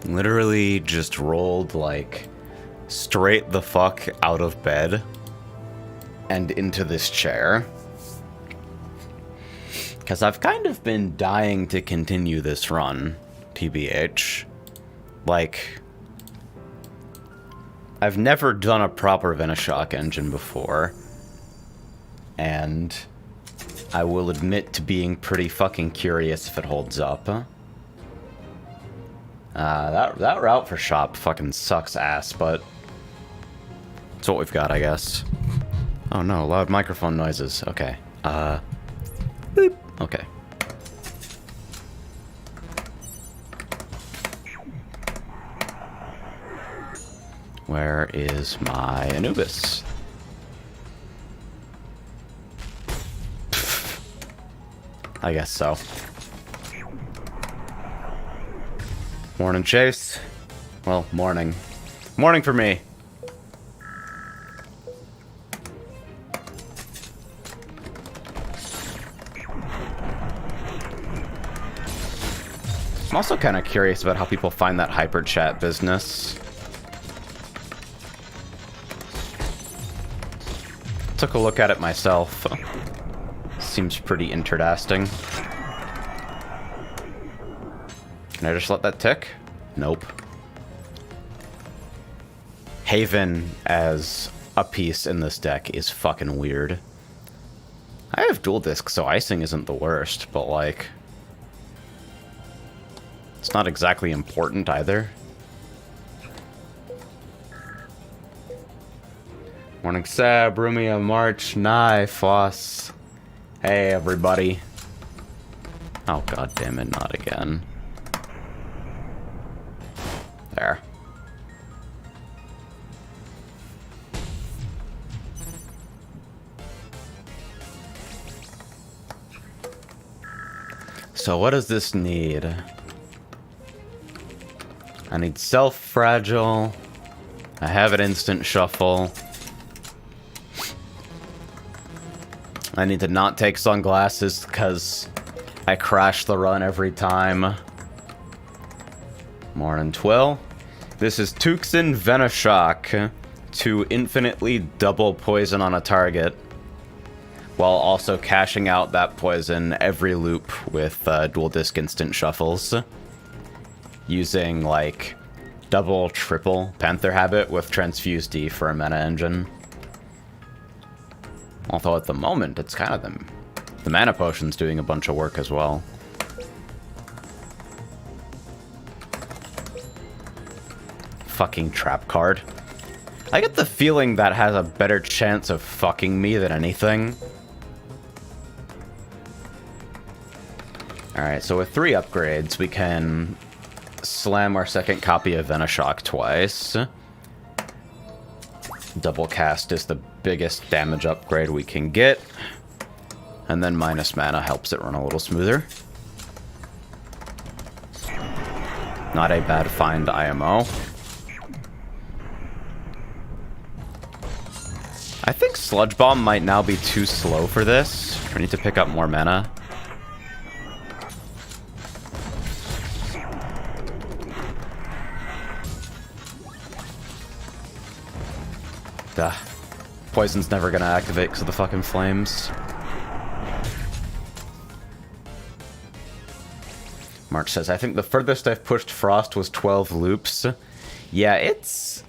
Literally just rolled, like, straight the fuck out of bed and into this chair. Because I've kind of been dying to continue this run, TBH. Like, I've never done a proper Venoshock engine before, and I will admit to being pretty fucking curious if it holds up. That route for shop fucking sucks ass, but it's what we've got, I guess. Oh no, loud microphone noises. Okay. Boop. Okay. Where is my Anubis? I guess so. Morning, Chase. Well, morning. Morning for me. I'm also kind of curious about how people find that hyper chat business. Took a look at it myself. Seems pretty interesting. Can I just let that tick? Nope. Haven as a piece in this deck is fucking weird. I have dual disc, so icing isn't the worst, but like, it's not exactly important either. Morning Sab, Rumia, March, Nye, Foss. Hey everybody. Oh god damn it, not again. There. So what does this need? I need self-fragile. I have an instant shuffle. I need to not take sunglasses because I crash the run every time. Morning, Twill. This is Tucson Venoshock to infinitely double poison on a target, while also cashing out that poison every loop with dual disc instant shuffles. Using, like, double, triple Panther Habit with Transfuse D for a mana engine. Although at the moment, it's kind of the mana potion's doing a bunch of work as well. Fucking trap card. I get the feeling that has a better chance of fucking me than anything. Alright, so with 3 upgrades, we can slam our second copy of Venoshock twice. Double cast is the biggest damage upgrade we can get. And then minus mana helps it run a little smoother. Not a bad find IMO. I think Sludge Bomb might now be too slow for this. I need to pick up more mana. Duh. Poison's never gonna activate because of the fucking flames. Mark says, I think the furthest I've pushed Frost was 12 loops. Yeah, it's...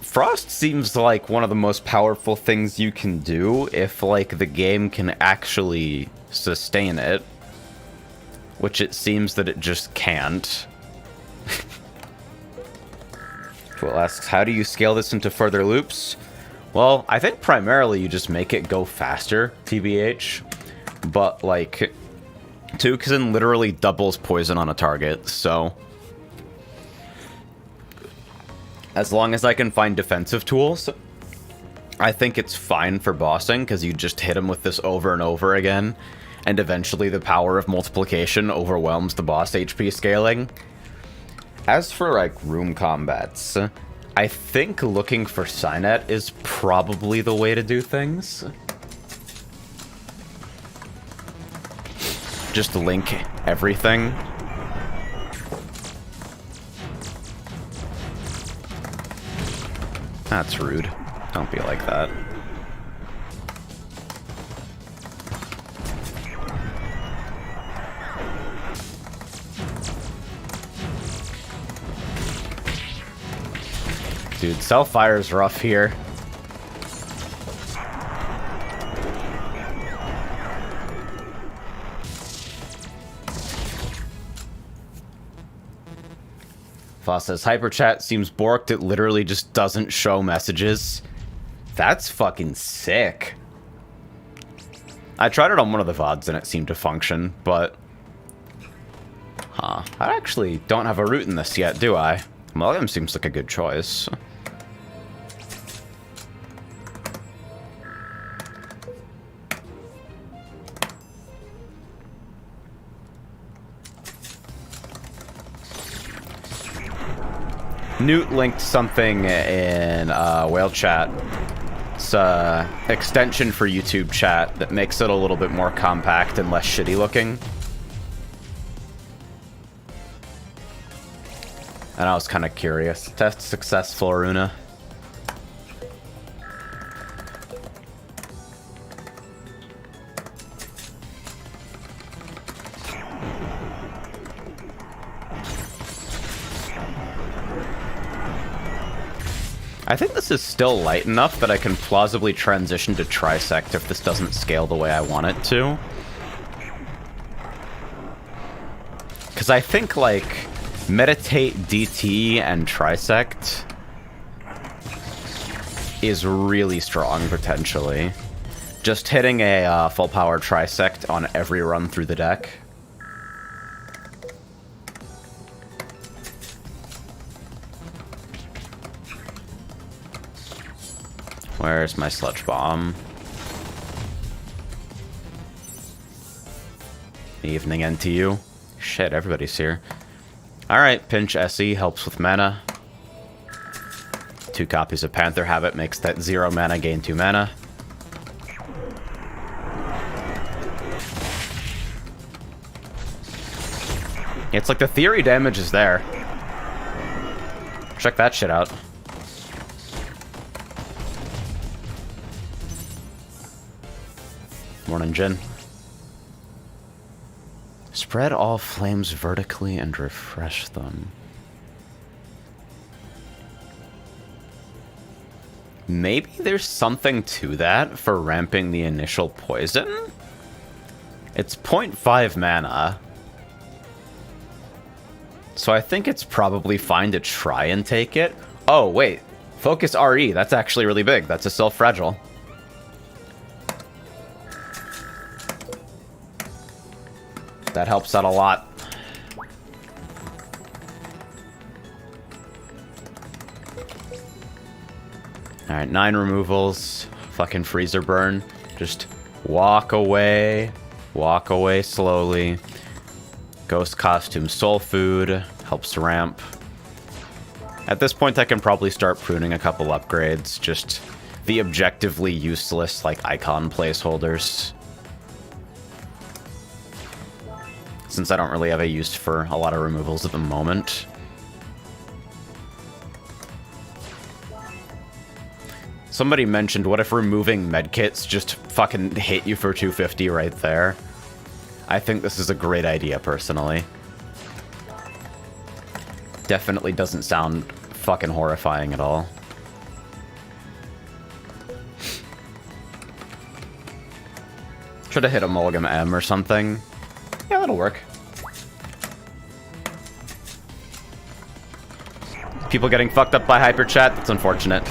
Frost seems like one of the most powerful things you can do if, like, the game can actually sustain it. Which it seems that it just can't. Twill asks, how do you scale this into further loops? Well, I think primarily you just make it go faster, TBH. But, like, Tucson literally doubles poison on a target, so... As long as I can find defensive tools, I think it's fine for bossing, because you just hit him with this over and over again, and eventually the power of multiplication overwhelms the boss HP scaling. As for, like, room combats, I think looking for Cynet is probably the way to do things. Just link everything. That's rude. Don't be like that. Dude, self-fire's rough here. Foss says, Hyperchat seems borked. It literally just doesn't show messages. That's fucking sick. I tried it on one of the VODs and it seemed to function, but... Huh. I actually don't have a root in this yet, do I? Amalgam seems like a good choice. Newt linked something in whale chat. It's an extension for YouTube chat that makes it a little bit more compact and less shitty looking. And I was kind of curious. Test successful, Aruna. I think this is still light enough that I can plausibly transition to Trisect if this doesn't scale the way I want it to. Because I think, like, Meditate, DT, and Trisect is really strong, potentially. Just hitting a full power Trisect on every run through the deck. Where's my sludge bomb? Evening NTU. Shit, everybody's here. Alright, pinch SE helps with mana. 2 copies of Panther Habit makes that 0 mana gain 2 mana. It's like the theory damage is there. Check that shit out. Morning, Jin. Spread all flames vertically and refresh them. Maybe there's something to that for ramping the initial poison? It's 0.5 mana. So I think it's probably fine to try and take it. Oh, wait. Focus RE. That's actually really big. That's a self-fragile. That helps out a lot. Alright, 9 removals. Fucking freezer burn. Just walk away. Walk away slowly. Ghost costume soul food. Helps ramp. At this point, I can probably start pruning a couple upgrades. Just the objectively useless, like, icon placeholders. Since I don't really have a use for a lot of removals at the moment. Somebody mentioned, what if removing medkits just fucking hit you for 250 right there? I think this is a great idea, personally. Definitely doesn't sound fucking horrifying at all. Should have hit a Mulligan M or something. Yeah, that'll work. People getting fucked up by hyper chat, that's unfortunate.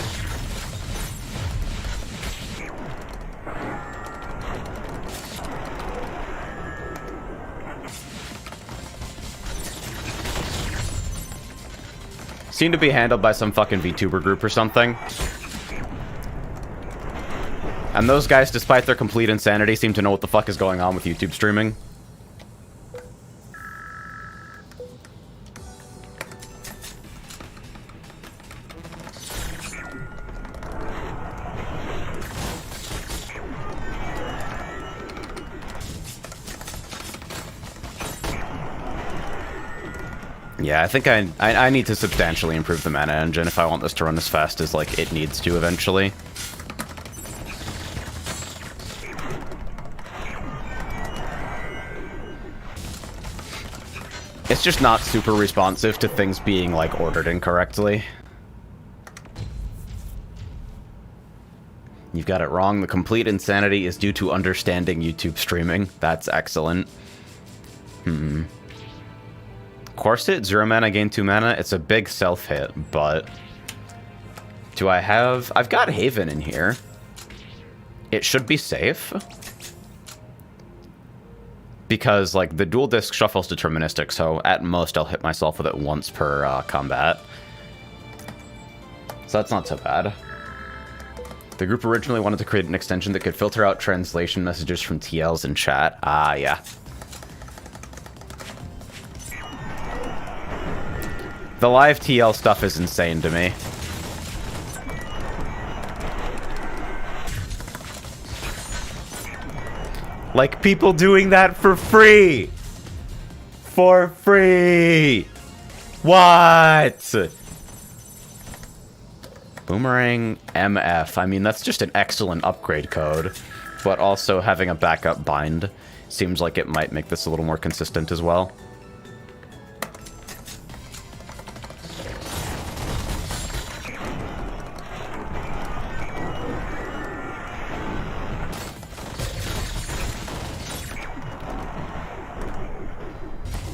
Seem to be handled by some fucking VTuber group or something. And those guys, despite their complete insanity, seem to know what the fuck is going on with YouTube streaming. Yeah, I think I need to substantially improve the mana engine if I want this to run as fast as, like, it needs to eventually. It's just not super responsive to things being, like, ordered incorrectly. You've got it wrong. The complete insanity is due to understanding YouTube streaming. That's excellent. Corset, 0 mana, gain 2 mana. It's a big self-hit, but... do I have... I've got Haven in here. It should be safe. Because, like, the dual disc shuffle's deterministic, so at most I'll hit myself with it once per combat. So that's not so bad. The group originally wanted to create an extension that could filter out translation messages from TLs in chat. Ah, yeah. The live TL stuff is insane to me. Like, people doing that for free! For free! What? Boomerang MF. I mean, that's just an excellent upgrade code. But also having a backup bind seems like it might make this a little more consistent as well.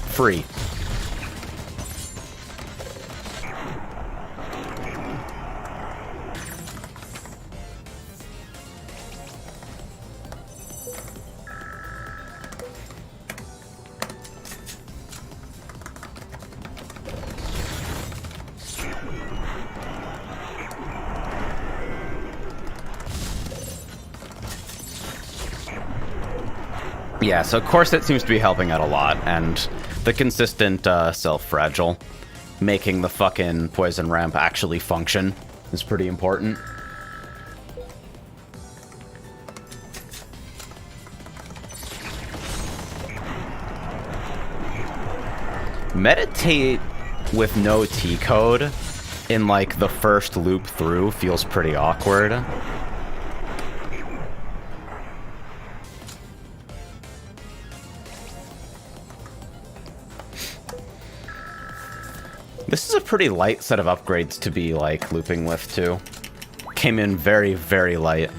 Free. Yeah, so Corset seems to be helping out a lot, and the consistent self-fragile, making the fucking poison ramp actually function, is pretty important. Meditate with no T-code in, like, the first loop through feels pretty awkward. This is a pretty light set of upgrades to be, like, looping with, too. Came in very, very light.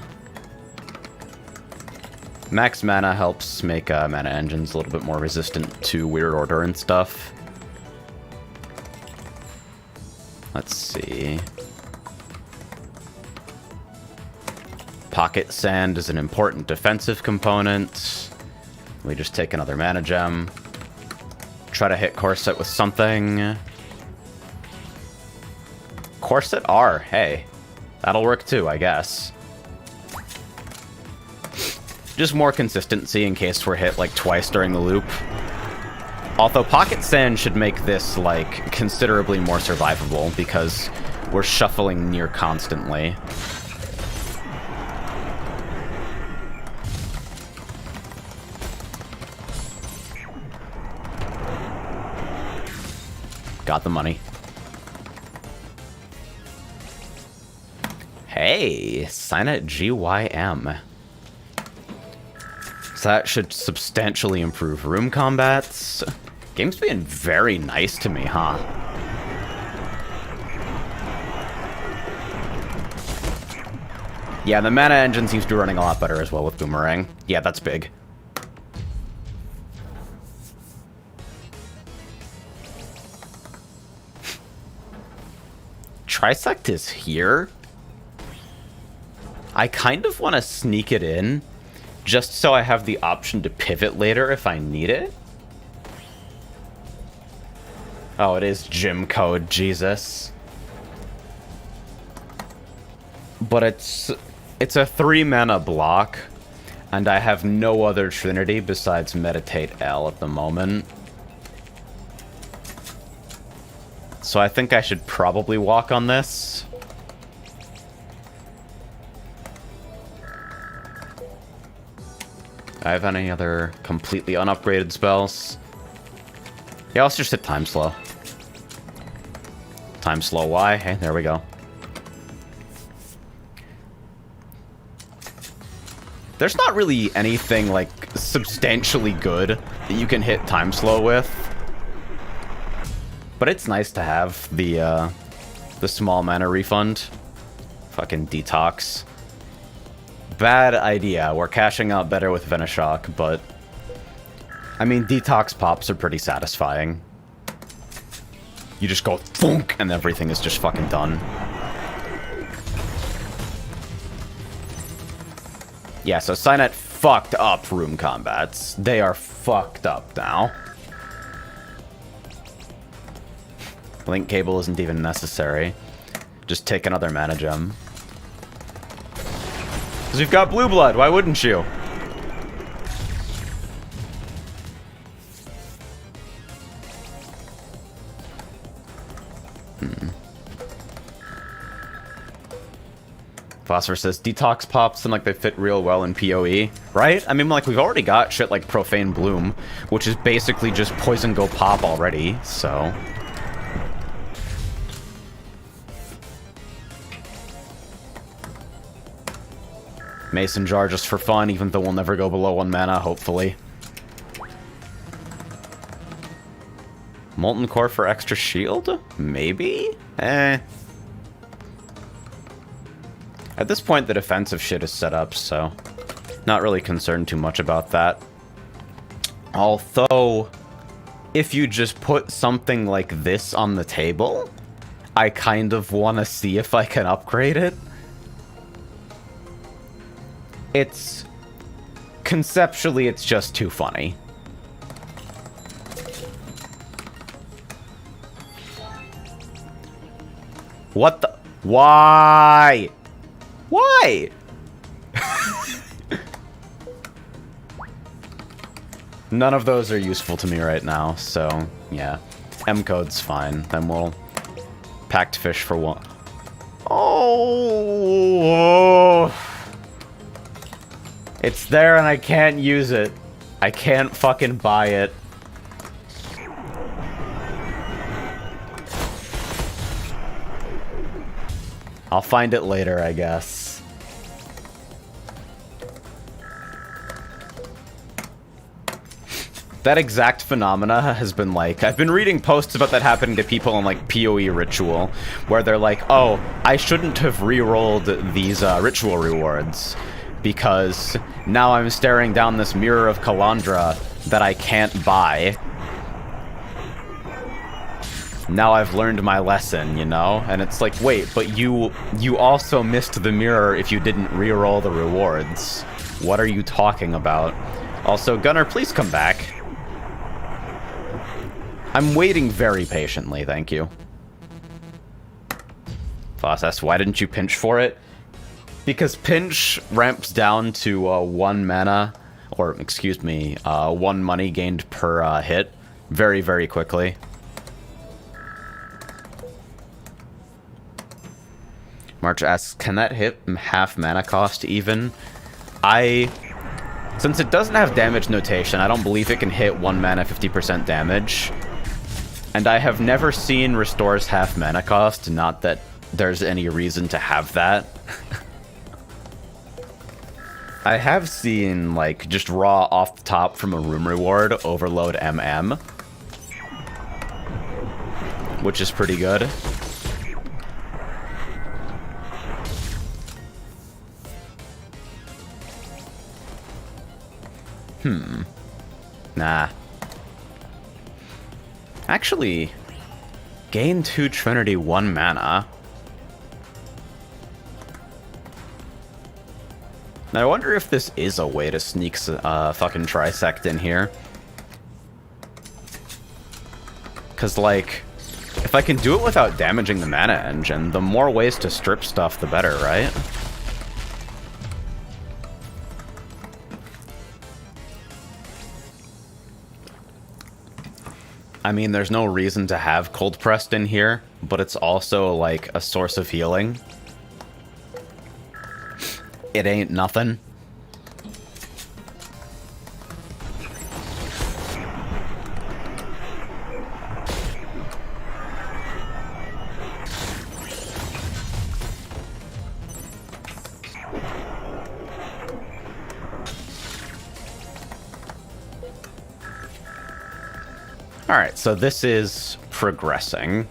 Max mana helps make mana engines a little bit more resistant to weird order and stuff. Let's see. Pocket Sand is an important defensive component. We just take another mana gem. Try to hit Corset with something. Corset R, hey. That'll work too, I guess. Just more consistency in case we're hit, like, twice during the loop. Although Pocket Sand should make this, like, considerably more survivable, because we're shuffling near constantly. Got the money. Hey, sign at GYM. So that should substantially improve room combats. Game's being very nice to me, huh? Yeah, the mana engine seems to be running a lot better as well with Boomerang. Yeah, that's big. Trisect is here? I kind of want to sneak it in, just so I have the option to pivot later if I need it. Oh, it is gym code, Jesus. But it's a 3-mana block, and I have no other trinity besides Meditate L at the moment. So I think I should probably walk on this. Do I have any other completely unupgraded spells? Yeah, let's just hit Time Slow. Time slow Y. Hey, there we go. There's not really anything, like, substantially good that you can hit time slow with. But it's nice to have the small mana refund. Fucking detox. Bad idea. We're cashing out better with Venoshock, but... I mean, detox pops are pretty satisfying. You just go thunk, and everything is just fucking done. Yeah, so Cynet fucked up room combats. They are fucked up now. Link cable isn't even necessary. Just take another mana gem. Because we've got blue blood, why wouldn't you? Phosphorus says, detox pops seem like they fit real well in PoE, right? I mean, like, we've already got shit like Profane Bloom, which is basically just poison go pop already, so... Mason Jar just for fun, even though we'll never go below 1 mana, hopefully. Molten Core for extra shield? Maybe? Eh. At this point, the defensive shit is set up, so not really concerned too much about that. Although, if you just put something like this on the table, I kind of want to see if I can upgrade it. It's... conceptually, it's just too funny. What the... Why? Why? None of those are useful to me right now, so yeah. M-code's fine. Then we'll packed fish for one. Oh! It's there and I can't use it. I can't fucking buy it. I'll find it later, I guess. That exact phenomena has been like... I've been reading posts about that happening to people in like PoE Ritual, where they're like, oh, I shouldn't have re-rolled these ritual rewards, because now I'm staring down this Mirror of Kalandra that I can't buy. Now I've learned my lesson, you know? And it's like, wait, but you also missed the mirror if you didn't re-roll the rewards. What are you talking about? Also, Gunnar, please come back. I'm waiting very patiently, thank you. Foss, why didn't you pinch for it? Because pinch ramps down to 1 mana, or excuse me, 1 money gained per hit very, very quickly. March asks, can that hit half mana cost even? Since it doesn't have damage notation, I don't believe it can hit 1 mana 50% damage. And I have never seen restores half mana cost, not that there's any reason to have that. I have seen, like, just raw off the top from a room reward, overload MM. Which is pretty good. Nah. Actually, gain 2 Trinity 1 mana. Now I wonder if this is a way to sneak fucking Trisect in here. Cause like, if I can do it without damaging the mana engine, the more ways to strip stuff, the better, right? I mean, there's no reason to have Cold Pressed in here, but it's also, like, a source of healing. It ain't nothing. Alright, so this is progressing.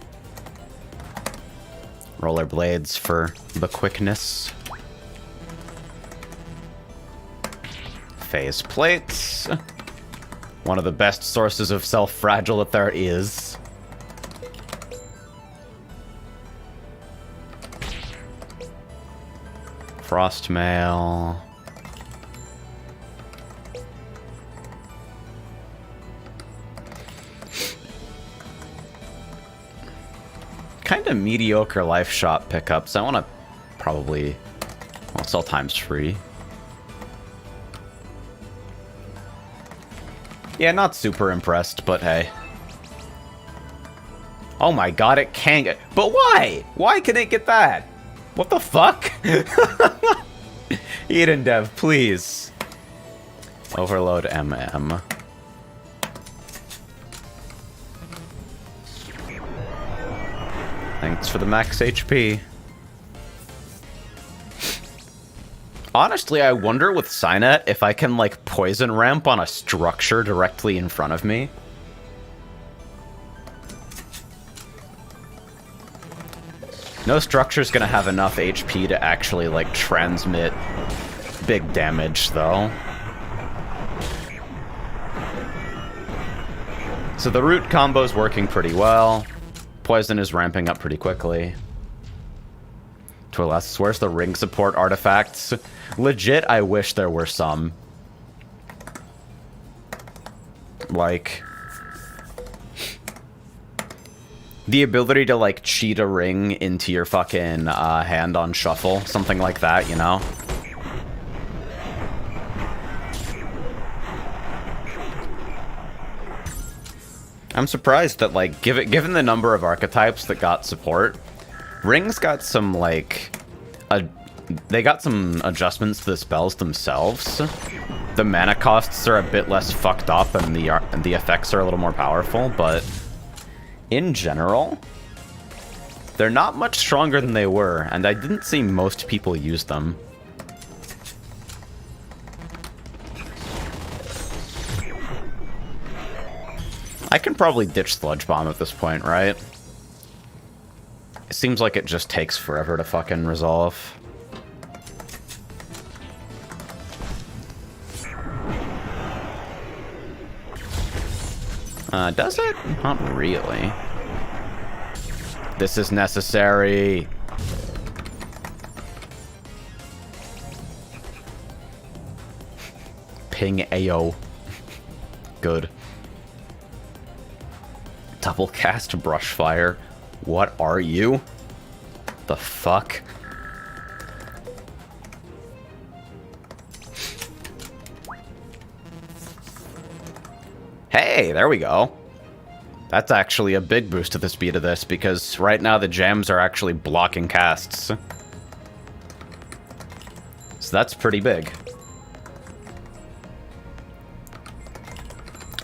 Rollerblades for the quickness. Phase plates. One of the best sources of self-fragile that there is. Frost mail. Kind of mediocre life shop pickups. I want to probably, well, sell times free. Yeah, not super impressed, but hey. Oh my god, it can get... But why? Why can it get that? What the fuck? Eden Dev, please. Overload MM. Thanks for the max HP. Honestly, I wonder with Cynet if I can, like, poison ramp on a structure directly in front of me. No structure's gonna have enough HP to actually, like, transmit big damage, though. So the root combo's working pretty well. Poison is ramping up pretty quickly. Twiless, where's the ring support artifacts? Legit, I wish there were some. Like... the ability to, like, cheat a ring into your fucking hand on shuffle. Something like that, you know? I'm surprised that, like, given the number of archetypes that got support, rings got some, like... they got some adjustments to the spells themselves. The mana costs are a bit less fucked up and the effects are a little more powerful, but... in general, they're not much stronger than they were, and I didn't see most people use them. I can probably ditch Sludge Bomb at this point, right? It seems like it just takes forever to fucking resolve. Does it? Not really. This is necessary. Ping AO. Good. Double cast brush fire. What are you? The fuck? Hey, there we go. That's actually a big boost to the speed of this, because right now the jams are actually blocking casts. So that's pretty big.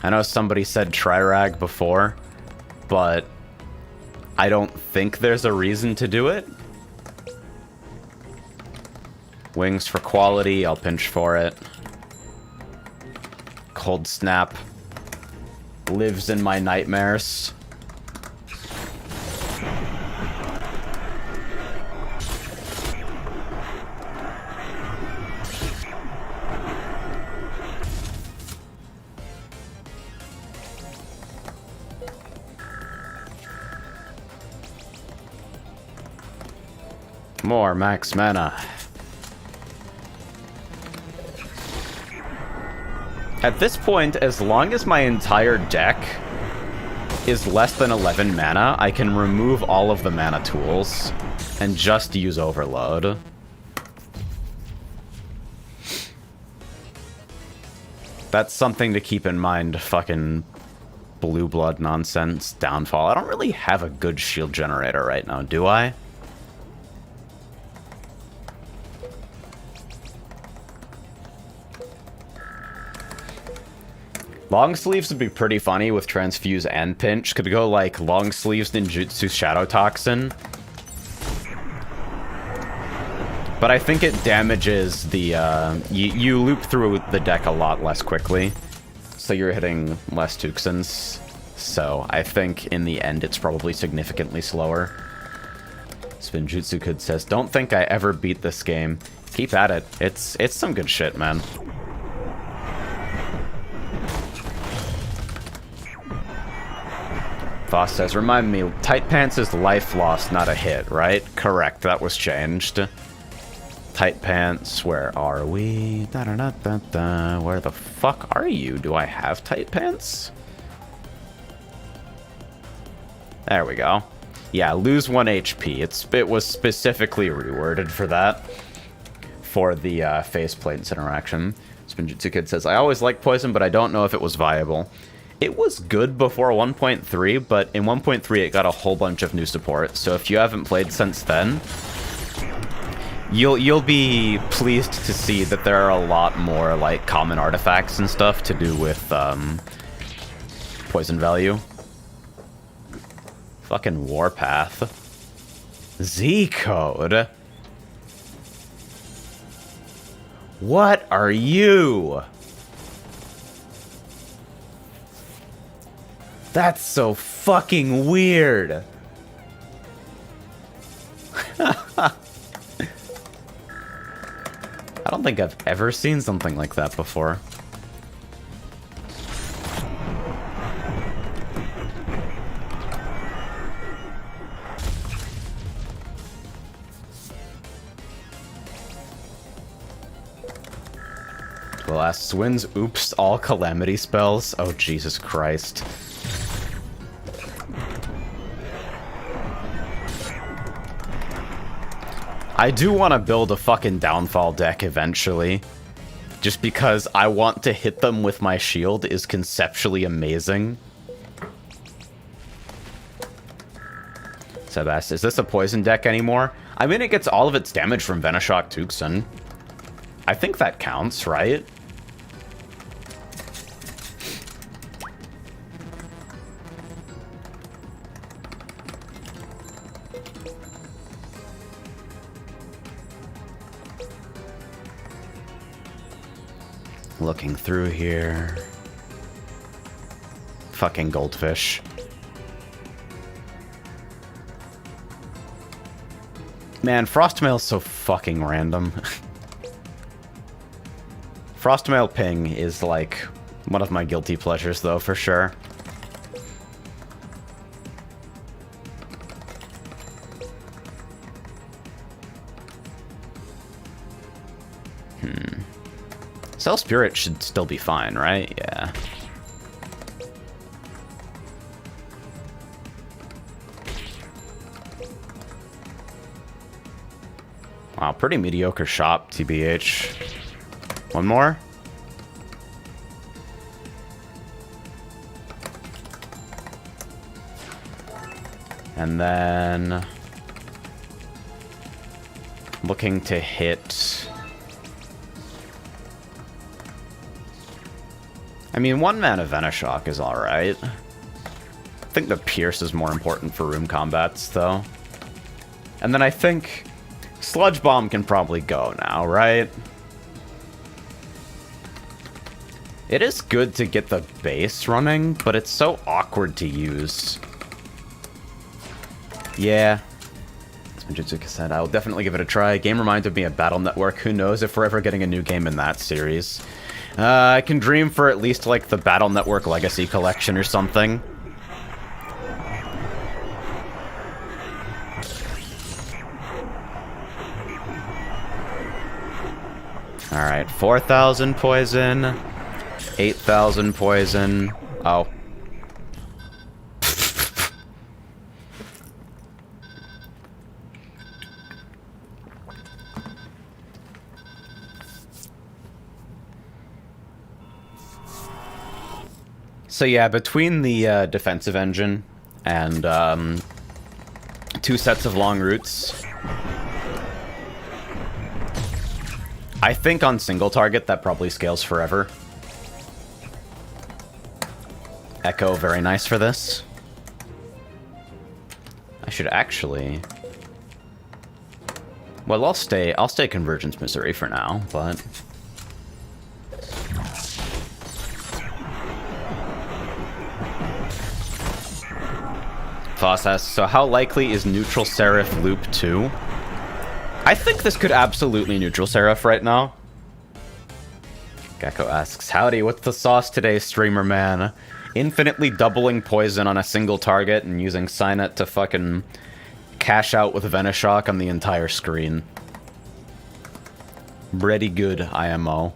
I know somebody said Trirag before, but I don't think there's a reason to do it. Wings for quality, I'll pinch for it. Cold Snap lives in my nightmares. More max mana. At this point, as long as my entire deck is less than 11 mana, I can remove all of the mana tools and just use Overload. That's something to keep in mind, fucking blue blood nonsense, downfall. I don't really have a good shield generator right now, do I? Long sleeves would be pretty funny with Transfuse and Pinch. Could go like long sleeves ninjutsu Shadow Toxin. But I think it damages the, you loop through the deck a lot less quickly. So you're hitting less Tuxins. So I think in the end it's probably significantly slower. Spinjutsu Kid says, don't think I ever beat this game. Keep at it. It's some good shit, man. Voss says, remind me, Tight Pants is life lost, not a hit, right? Correct, that was changed. Tight Pants, where are we? Da -da -da -da -da. Where the fuck are you? Do I have Tight Pants? There we go. Yeah, lose 1 HP. It was specifically reworded for that. For the faceplates interaction. Spinjutsu Kid says, I always liked Poison, but I don't know if it was viable. It was good before 1.3, but in 1.3 it got a whole bunch of new support. So if you haven't played since then, you'll be pleased to see that there are a lot more like common artifacts and stuff to do with poison value. Fucking Warpath. Z-code. What are you? That's so fucking weird. I don't think I've ever seen something like that before. Well, asks, wins oops all calamity spells? Oh, Jesus Christ. I do want to build a fucking downfall deck eventually. Just because I want to hit them with my shield is conceptually amazing. Sebast, is this a poison deck anymore? I mean, it gets all of its damage from Venoshock Tucson. I think that counts, right? Looking through here. Fucking goldfish. Man, Frostmail's so fucking random. Frostmail ping is like one of my guilty pleasures though, for sure. Cell Spirit should still be fine, right? Yeah. Wow, pretty mediocre shop, TBH. One more? And then... looking to hit... I mean, one mana Venoshock is alright. I think the Pierce is more important for room combats, though. And then I think Sludge Bomb can probably go now, right? It is good to get the base running, but it's so awkward to use. Yeah. Spinjutsu said, I'll definitely give it a try. Game reminded me of Battle Network. Who knows if we're ever getting a new game in that series. I can dream for at least, like, the Battle Network Legacy Collection or something. Alright, 4,000 poison, 8,000 poison. Oh. So yeah, between the defensive engine and 2 sets of long roots, I think on single target that probably scales forever. Echo, very nice for this. I should actually... well, I'll stay Convergence Missouri for now, but... Foss asks, so how likely is Neutral Seraph Loop 2? I think this could absolutely Neutral Seraph right now. Gecko asks, howdy, what's the sauce today, streamer man? Infinitely doubling poison on a single target and using Signet to fucking cash out with Venoshock on the entire screen. Pretty good, IMO.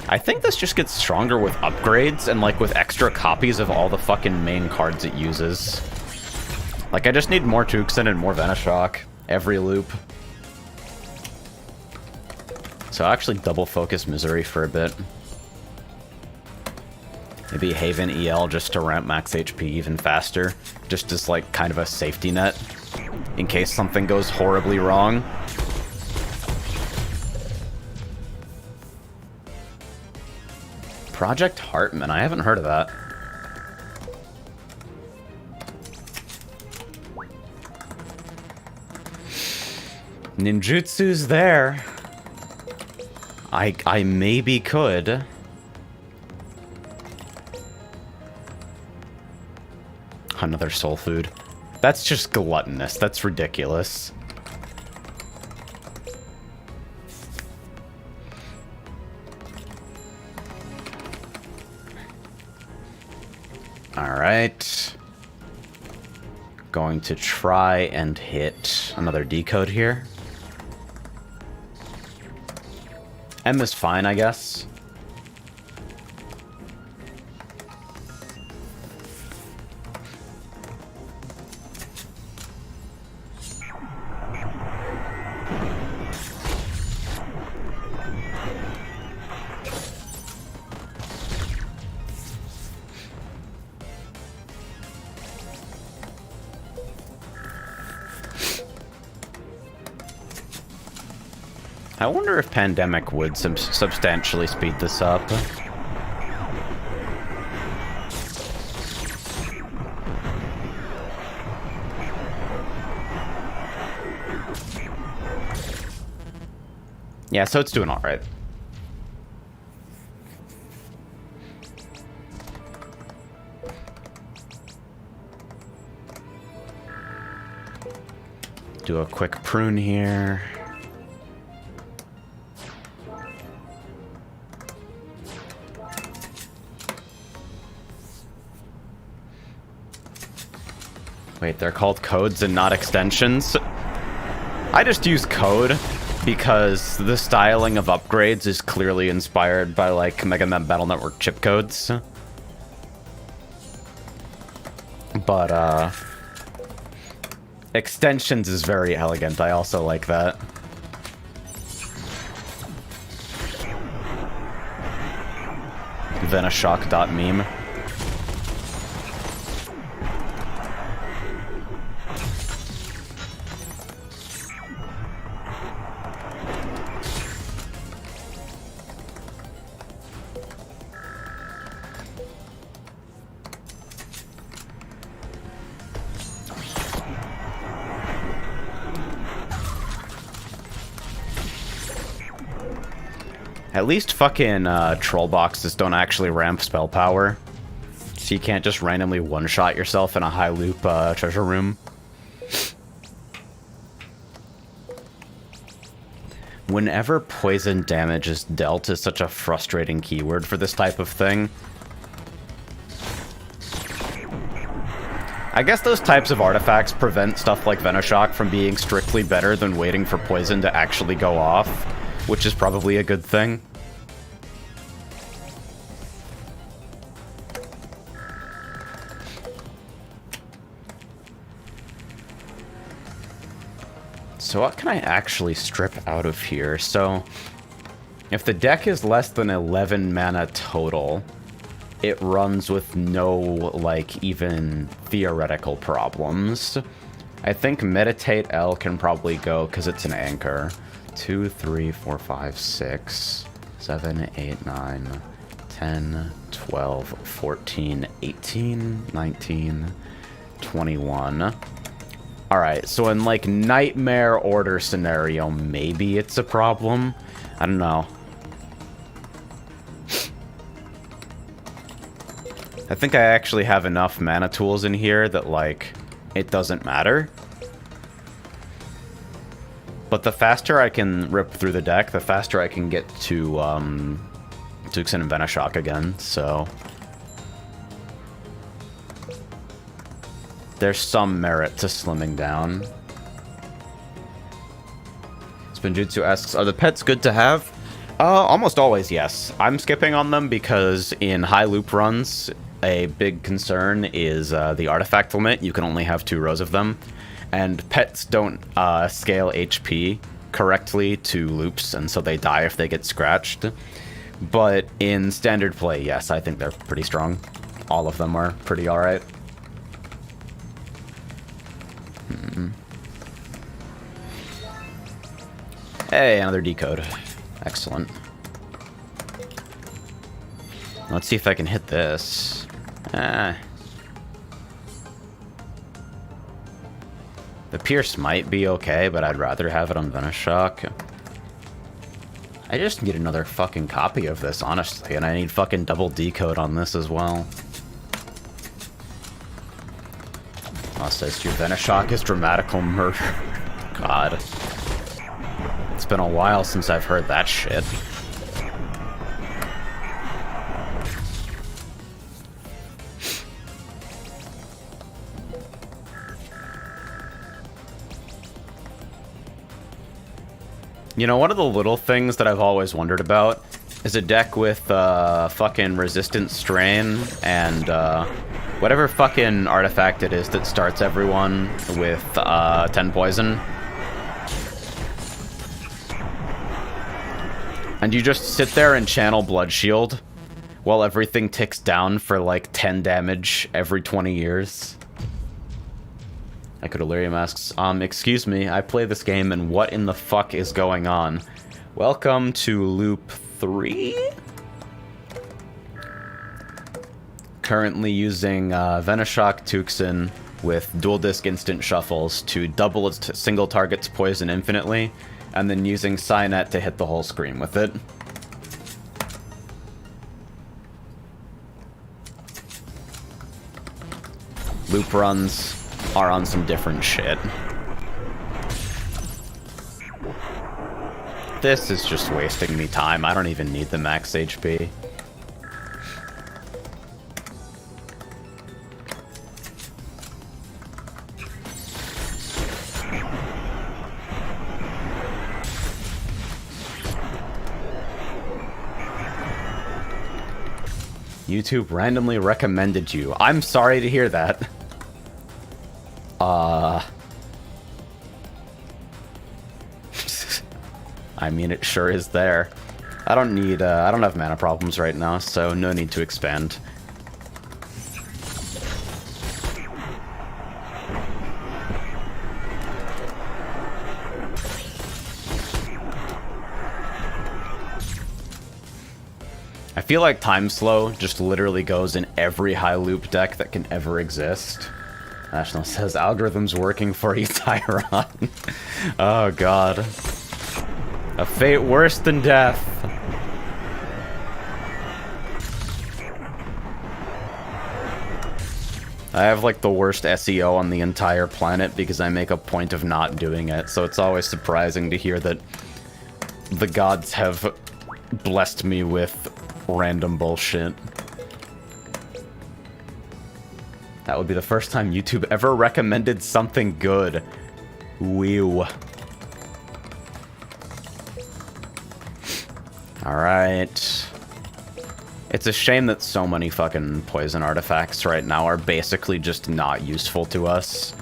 I think this just gets stronger with upgrades and, like, with extra copies of all the fucking main cards it uses. Like, I just need more Tucson and more Venoshock every loop. So I'll actually double focus Misery for a bit. Maybe Haven EL just to ramp max HP even faster. Just as, like, kind of a safety net. In case something goes horribly wrong. Project Hartman, I haven't heard of that. Ninjutsu's there. I maybe could. Another soul food. That's just gluttonous. That's ridiculous. Alright. Going to try and hit another decode here. M is fine, I guess. I wonder if Pandemic would substantially speed this up. Yeah, so it's doing all right. Do a quick prune here. Wait, they're called codes and not extensions? I just use code because the styling of upgrades is clearly inspired by, like, Mega Man Battle Network chip codes. But, extensions is very elegant. I also like that. Venoshock.meme. At least fucking troll boxes don't actually ramp spell power. So you can't just randomly one-shot yourself in a high loop treasure room. Whenever poison damage is dealt is such a frustrating keyword for this type of thing. I guess those types of artifacts prevent stuff like Venoshock from being strictly better than waiting for poison to actually go off, which is probably a good thing. So what can I actually strip out of here? So, if the deck is less than 11 mana total, it runs with no, like, even theoretical problems. I think Meditate L can probably go, because it's an anchor. 2, 3, 4, 5, 6, 7, 8, 9, 10, 12, 14, 18, 19, 21. Alright, so in, like, Nightmare Order scenario, maybe it's a problem? I don't know. I think I actually have enough mana tools in here that, like, it doesn't matter. But the faster I can rip through the deck, the faster I can get to, Tucson and Venoshock again, so... There's some merit to slimming down. Spinjutsu asks, are the pets good to have? Almost always, yes. I'm skipping on them because in high loop runs, a big concern is the artifact limit. You can only have 2 rows of them. And pets don't scale HP correctly to loops, and so they die if they get scratched. But in standard play, yes, I think they're pretty strong. All of them are pretty alright. Hey, another decode. Excellent. Let's see if I can hit this. The Pierce might be okay, but I'd rather have it on Venoshock. I just need another fucking copy of this, honestly, and I need fucking double decode on this as well. Oh, says your Venoshock is dramatical murder. God. It's been a while since I've heard that shit. You know, one of the little things that I've always wondered about is a deck with fucking resistant strain and whatever fucking artifact it is that starts everyone with 10 poison. And you just sit there and channel Blood Shield while everything ticks down for like 10 damage every 20 years. Delirium asks, excuse me, I play this game and what in the fuck is going on? Welcome to loop 3? Currently using Venoshock Tucson with dual disc instant shuffles to double its single target's poison infinitely, and then using Cynet to hit the whole screen with it. Loop runs are on some different shit. This is just wasting me time. I don't even need the max HP. YouTube randomly recommended you. I'm sorry to hear that. I mean, it sure is there. I don't have mana problems right now, so no need to expand. I feel like Time Slow just literally goes in every high loop deck that can ever exist. National says, algorithm's working for you, Tyron. Oh, God. A fate worse than death. I have, like, the worst SEO on the entire planet because I make a point of not doing it, so it's always surprising to hear that the gods have blessed me with random bullshit. That would be the first time YouTube ever recommended something good. Whew. Alright. It's a shame that so many fucking poison artifacts right now are basically just not useful to us.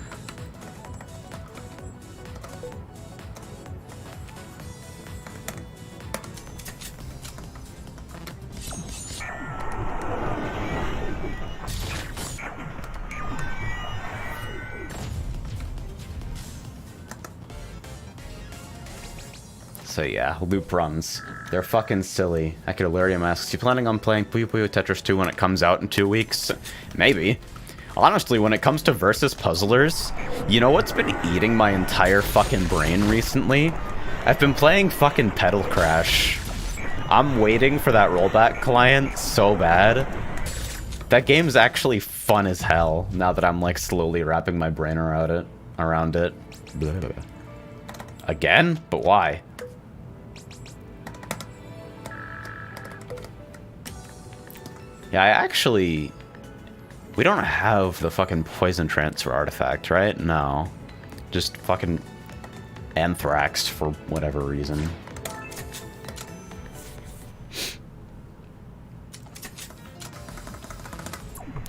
So yeah, loop runs. They're fucking silly. Delirium asks, you planning on playing Puyo Puyo Tetris 2 when it comes out in 2 weeks? Maybe. Honestly, when it comes to versus puzzlers, you know what's been eating my entire fucking brain recently? I've been playing fucking Pedal Crash. I'm waiting for that rollback client so bad. That game's actually fun as hell, now that I'm, like, slowly wrapping my brain around it. Blah, blah, blah. Again? But why? Yeah, I actually... We don't have the fucking poison transfer artifact, right? No. Just fucking anthrax for whatever reason.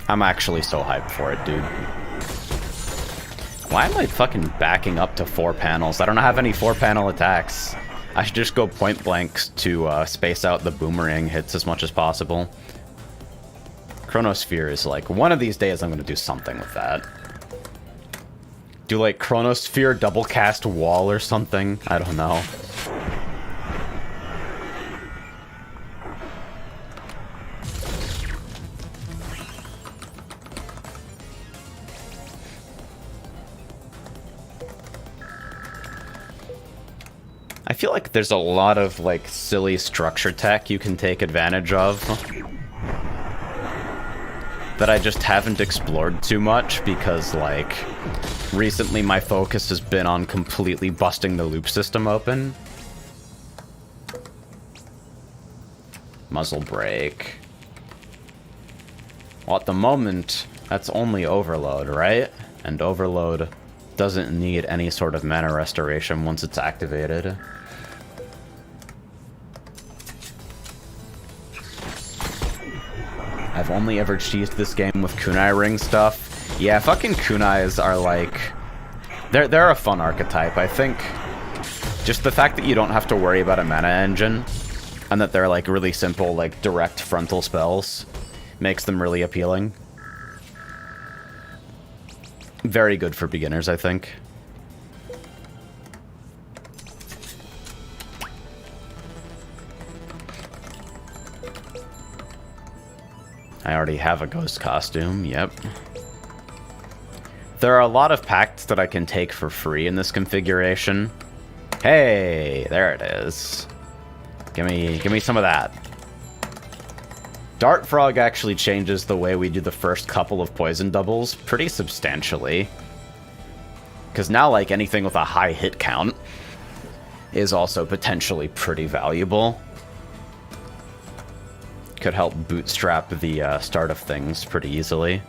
I'm actually so hyped for it, dude. Why am I fucking backing up to 4 panels? I don't have any 4-panel attacks. I should just go point blank to space out the boomerang hits as much as possible. Chronosphere is like, one of these days I'm going to do something with that. Do like Chronosphere double cast wall or something? I don't know. I feel like there's a lot of, like, silly structure tech you can take advantage of that I just haven't explored too much because, like, recently my focus has been on completely busting the loop system open. Muzzle brake. Well, at the moment, that's only overload, right? And overload doesn't need any sort of mana restoration once it's activated. I've only ever cheesed this game with kunai ring stuff. Yeah, fucking kunais are like... They're a fun archetype, I think. Just the fact that you don't have to worry about a mana engine, and that they're like really simple, like direct frontal spells, makes them really appealing. Very good for beginners, I think. I already have a ghost costume, yep. There are a lot of pacts that I can take for free in this configuration. Hey, there it is. Give me some of that. Dart Frog actually changes the way we do the first couple of poison doubles pretty substantially. Because now, like, anything with a high hit count is also potentially pretty valuable. Could help bootstrap the start of things pretty easily.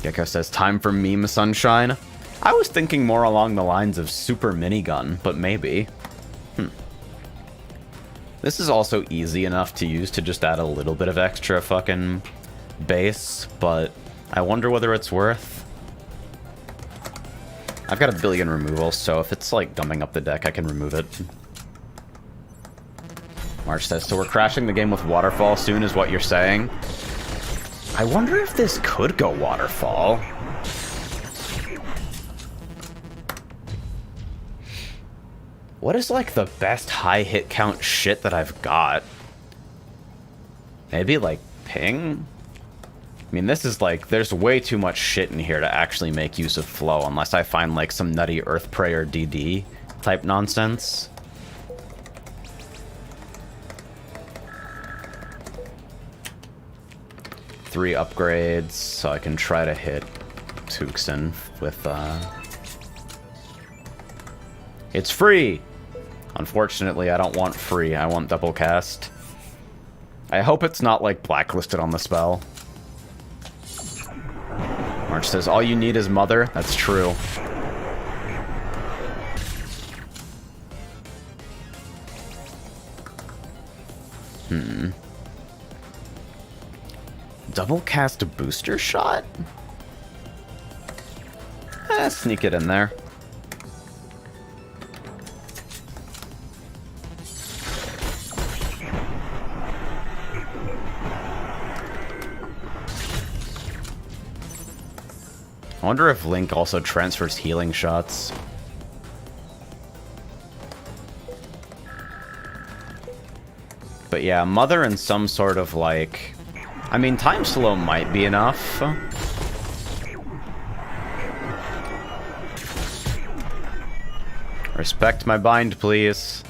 Gecko says, time for meme sunshine. I was thinking more along the lines of super minigun, but maybe. This is also easy enough to use to just add a little bit of extra fucking base, but I wonder whether it's worth. I've got a billion removals, so if it's like gumming up the deck, I can remove it. March says, so we're crashing the game with Waterfall soon is what you're saying? I wonder if this could go Waterfall. What is like the best high hit count shit that I've got? Maybe like ping? I mean, this is like, there's way too much shit in here to actually make use of flow unless I find like some nutty Earth Prayer DD type nonsense. Three upgrades, so I can try to hit Tucson with, It's free! Unfortunately, I don't want free, I want double cast. I hope it's not, like, blacklisted on the spell. March says, all you need is Mother. That's true. Double cast a booster shot? Sneak it in there. I wonder if Link also transfers healing shots. But yeah, Mother and some sort of like... I mean, time slow might be enough. Respect my bind, please.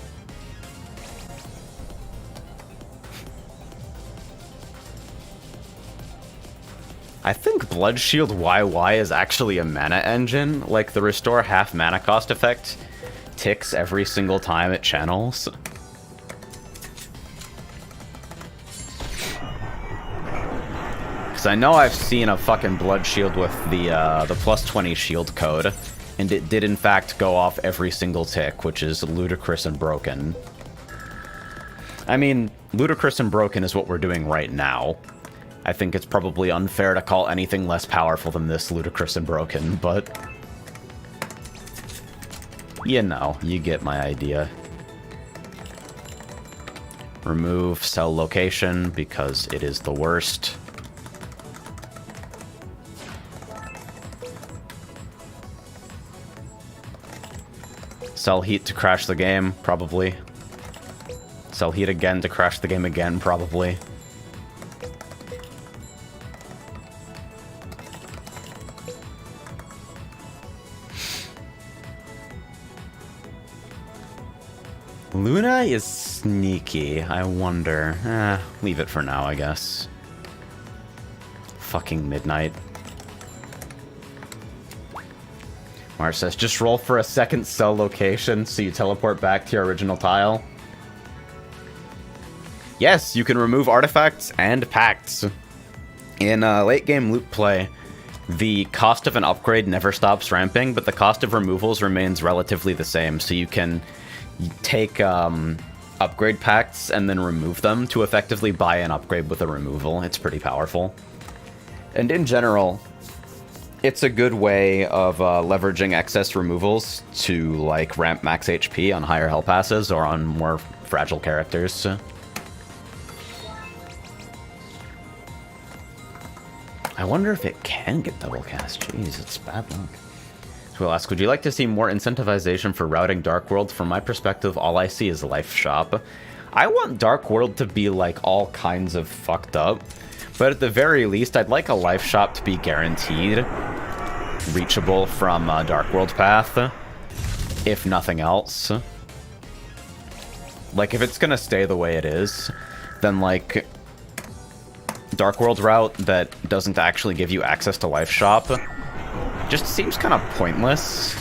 I think Blood Shield YY is actually a mana engine. Like, the restore half mana cost effect ticks every single time it channels. Because I know I've seen a fucking Blood Shield with the plus 20 shield code, and it did in fact go off every single tick, which is ludicrous and broken. I mean, ludicrous and broken is what we're doing right now. I think it's probably unfair to call anything less powerful than this ludicrous and broken, but... you know, you get my idea. Remove cell location, because it is the worst. Cell heat to crash the game, probably. Cell heat again to crash the game again, probably. Luna is sneaky. I wonder. Leave it for now, I guess. Fucking midnight. Mars says, just roll for a second cell location so you teleport back to your original tile. Yes, you can remove artifacts and pacts. In late game loot play, the cost of an upgrade never stops ramping, but the cost of removals remains relatively the same, so you can take upgrade pacts and then remove them to effectively buy an upgrade with a removal. It's pretty powerful. And in general, it's a good way of leveraging excess removals to like ramp max HP on higher health passes or on more fragile characters. I wonder if it can get double cast. Jeez, it's bad luck. So we'll ask, would you like to see more incentivization for routing Dark World? From my perspective, all I see is Life Shop. I want Dark World to be like all kinds of fucked up, but at the very least, I'd like a Life Shop to be guaranteed reachable from Dark World path, if nothing else. Like, if it's gonna stay the way it is, then like Dark World route that doesn't actually give you access to Life Shop just seems kind of pointless.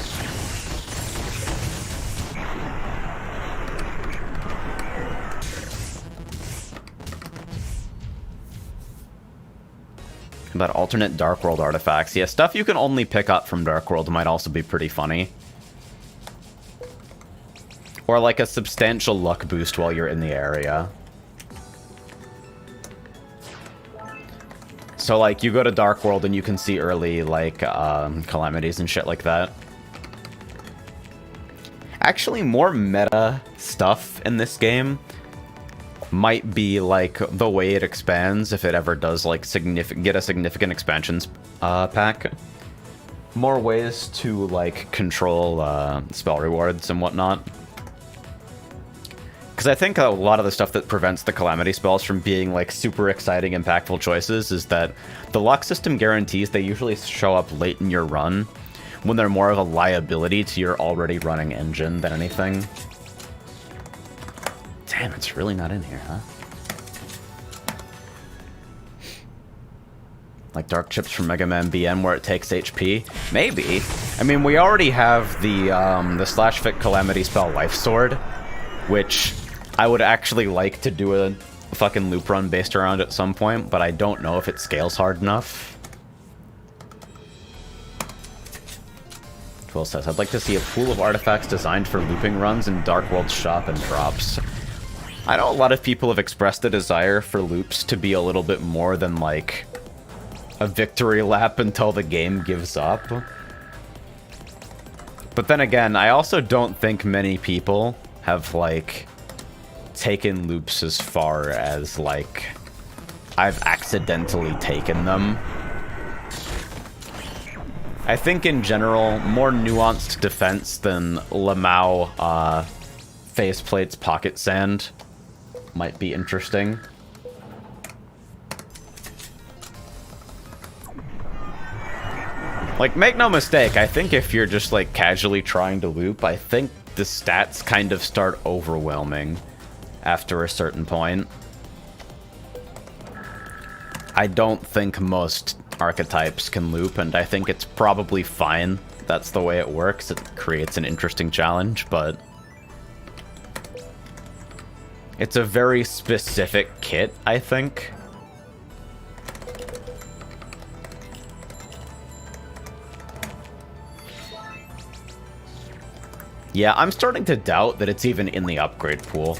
About alternate Dark World artifacts. Yeah, stuff you can only pick up from Dark World might also be pretty funny. Or like a substantial luck boost while you're in the area. So, like, you go to Dark World and you can see early, like, calamities and shit like that. Actually, more meta stuff in this game might be, like, the way it expands, if it ever does, like, get a significant expansions pack. More ways to, like, control spell rewards and whatnot. Because I think a lot of the stuff that prevents the Calamity spells from being, like, super exciting, impactful choices is that the lock system guarantees they usually show up late in your run, when they're more of a liability to your already running engine than anything. Damn, it's really not in here, huh? Like Dark Chips from Mega Man BM where it takes HP? Maybe. I mean, we already have the Slash Fit Calamity spell Life Sword, which I would actually like to do a fucking loop run based around at some point, but I don't know if it scales hard enough. Twill says, I'd like to see a pool of artifacts designed for looping runs in Dark World's shop and drops. I know a lot of people have expressed a desire for loops to be a little bit more than, like, a victory lap until the game gives up. But then again, I also don't think many people have, like, taken loops as far as, like, I've accidentally taken them. I think, in general, more nuanced defense than Lamau faceplate's pocket sand might be interesting. Like, make no mistake, I think if you're just, like, casually trying to loop, I think the stats kind of start overwhelming after a certain point. I don't think most archetypes can loop, and I think it's probably fine. That's the way it works. It creates an interesting challenge, but it's a very specific kit, I think. Yeah, I'm starting to doubt that it's even in the upgrade pool.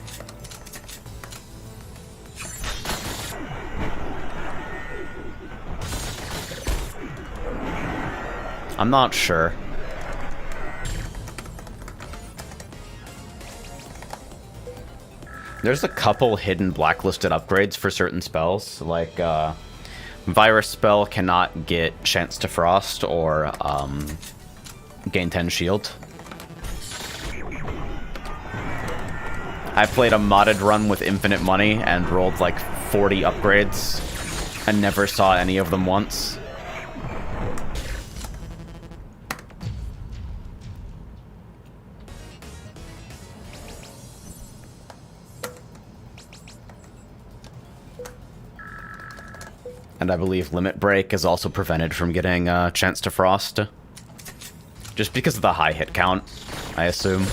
I'm not sure. There's a couple hidden blacklisted upgrades for certain spells, like Virus spell cannot get Chance to Frost or gain 10 shield. I played a modded run with infinite money and rolled like 40 upgrades and never saw any of them once. And I believe Limit Break is also prevented from getting Chance to Frost. Just because of the high hit count, I assume.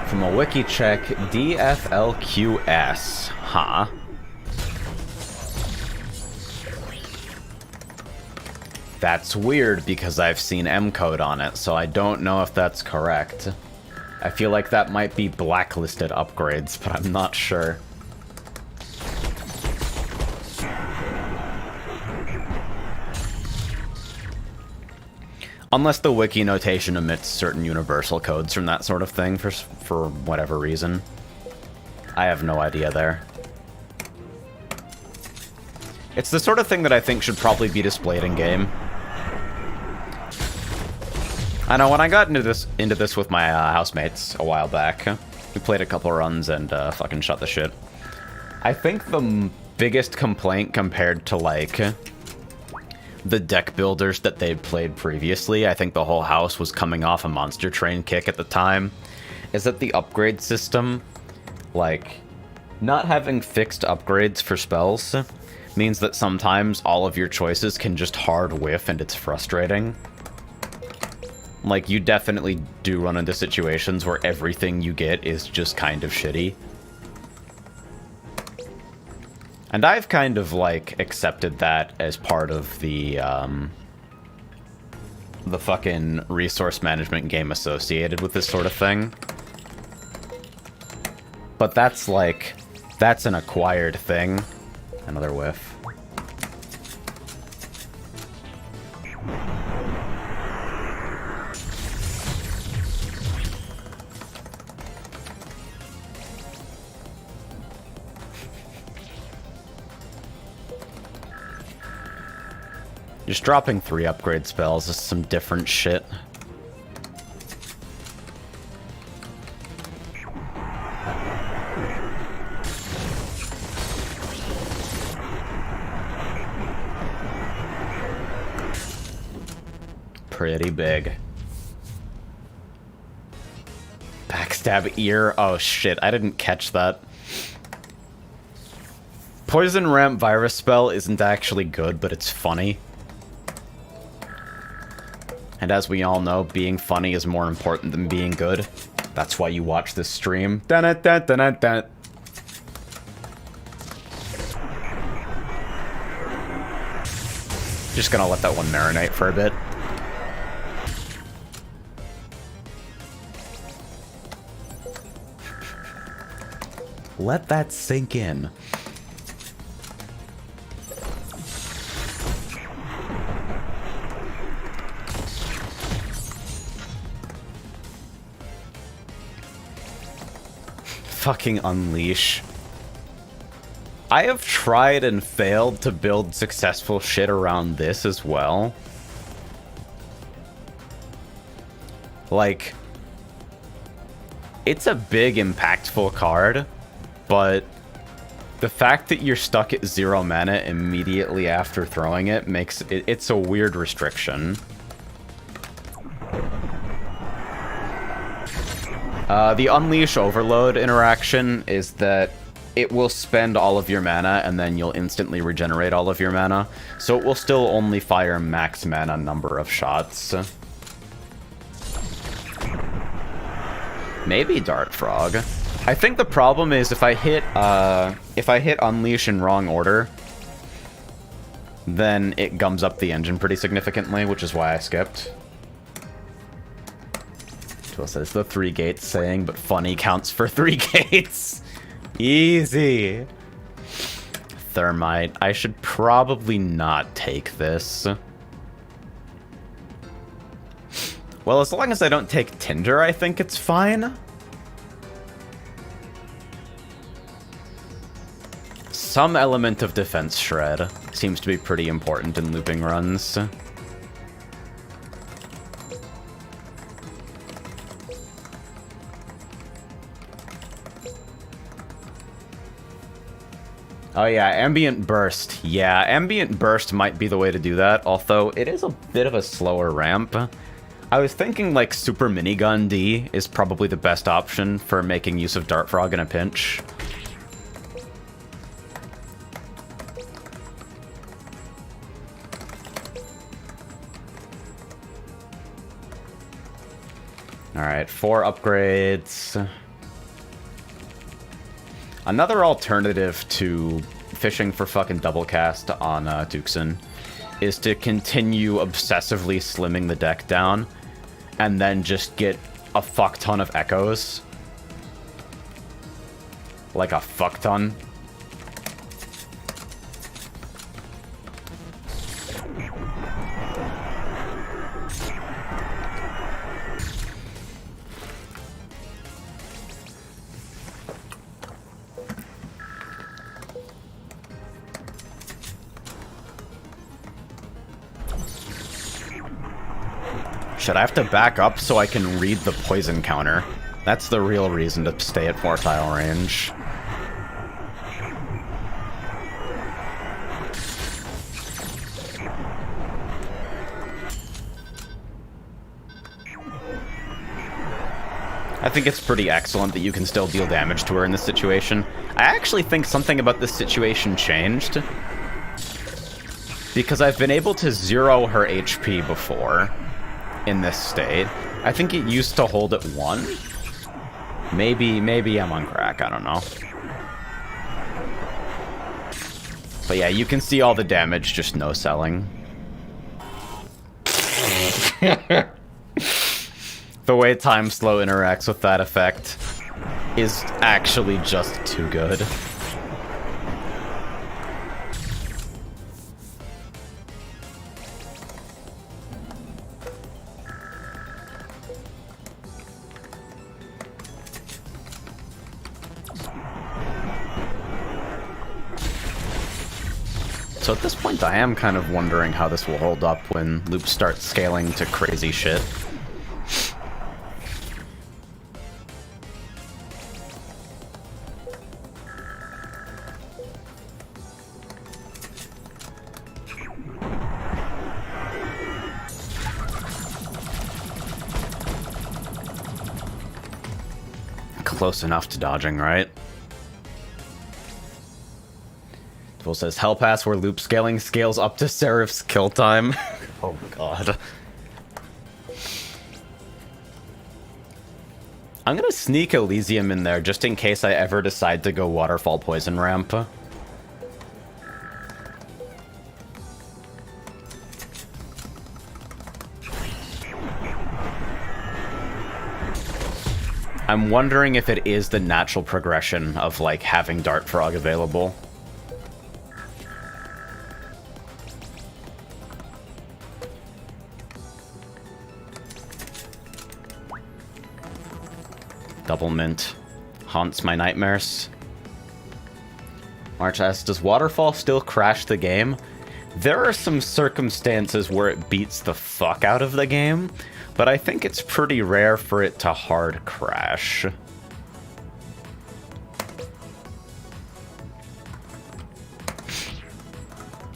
From a wiki check, DFLQS. Huh. That's weird because I've seen M code on it, so I don't know if that's correct. I feel like that might be blacklisted upgrades, but I'm not sure. Unless the wiki notation omits certain universal codes from that sort of thing for whatever reason. I have no idea there. It's the sort of thing that I think should probably be displayed in-game. I know, when I got into this with my housemates a while back, we played a couple runs and fucking shot the shit. I think the biggest complaint compared to, like, the deck builders that they'd played previously, I think the whole house was coming off a Monster Train kick at the time, is that the upgrade system, like, not having fixed upgrades for spells means that sometimes all of your choices can just hard whiff and it's frustrating. Like, you definitely do run into situations where everything you get is just kind of shitty. And I've kind of, like, accepted that as part of the fucking resource management game associated with this sort of thing. But that's, like, that's an acquired thing. Another whiff. Just dropping 3 upgrade spells is some different shit. Pretty big. Backstab ear? Oh shit, I didn't catch that. Poison Ramp Virus spell isn't actually good, but it's funny. And as we all know, being funny is more important than being good. That's why you watch this stream. Dun-dun-dun-dun-dun. Just gonna let that one marinate for a bit. Let that sink in. Fucking unleash. I have tried and failed to build successful shit around this as well. Like, it's a big, impactful card, but the fact that you're stuck at 0 mana immediately after throwing it makes it... It's a weird restriction. The Unleash Overload interaction is that it will spend all of your mana, and then you'll instantly regenerate all of your mana. So it will still only fire max mana number of shots. Maybe Dart Frog. I think the problem is if I hit Unleash in wrong order, then it gums up the engine pretty significantly, which is why I skipped. Well, says the 3 gates saying, but funny counts for 3 gates. Easy. Thermite. I should probably not take this. Well, as long as I don't take Tinder, I think it's fine. Some element of Defense Shred seems to be pretty important in looping runs. Oh yeah, Ambient Burst. Yeah, Ambient Burst might be the way to do that, although it is a bit of a slower ramp. I was thinking like Super Minigun D is probably the best option for making use of Dart Frog in a pinch. Alright, 4 upgrades. Another alternative to fishing for fucking double cast on Duxin is to continue obsessively slimming the deck down and then just get a fuck ton of echoes. Like a fuck ton. Should I have to back up so I can read the poison counter? That's the real reason to stay at 4-tile range. I think it's pretty excellent that you can still deal damage to her in this situation. I actually think something about this situation changed, because I've been able to zero her HP before in this state. I think it used to hold at 1. Maybe I'm on crack, I don't know. But yeah, you can see all the damage just no selling. The way Time Slow interacts with that effect is actually just too good. So at this point, I am kind of wondering how this will hold up when loops start scaling to crazy shit. Close enough to dodging, right? Fool says, Hell Pass where loop scaling scales up to Seraph's kill time. Oh god. I'm gonna sneak Elysium in there just in case I ever decide to go Waterfall Poison Ramp. I'm wondering if it is the natural progression of, like, having Dart Frog available. Double Mint haunts my nightmares. March asks, does Waterfall still crash the game? There are some circumstances where it beats the fuck out of the game, but I think it's pretty rare for it to hard crash.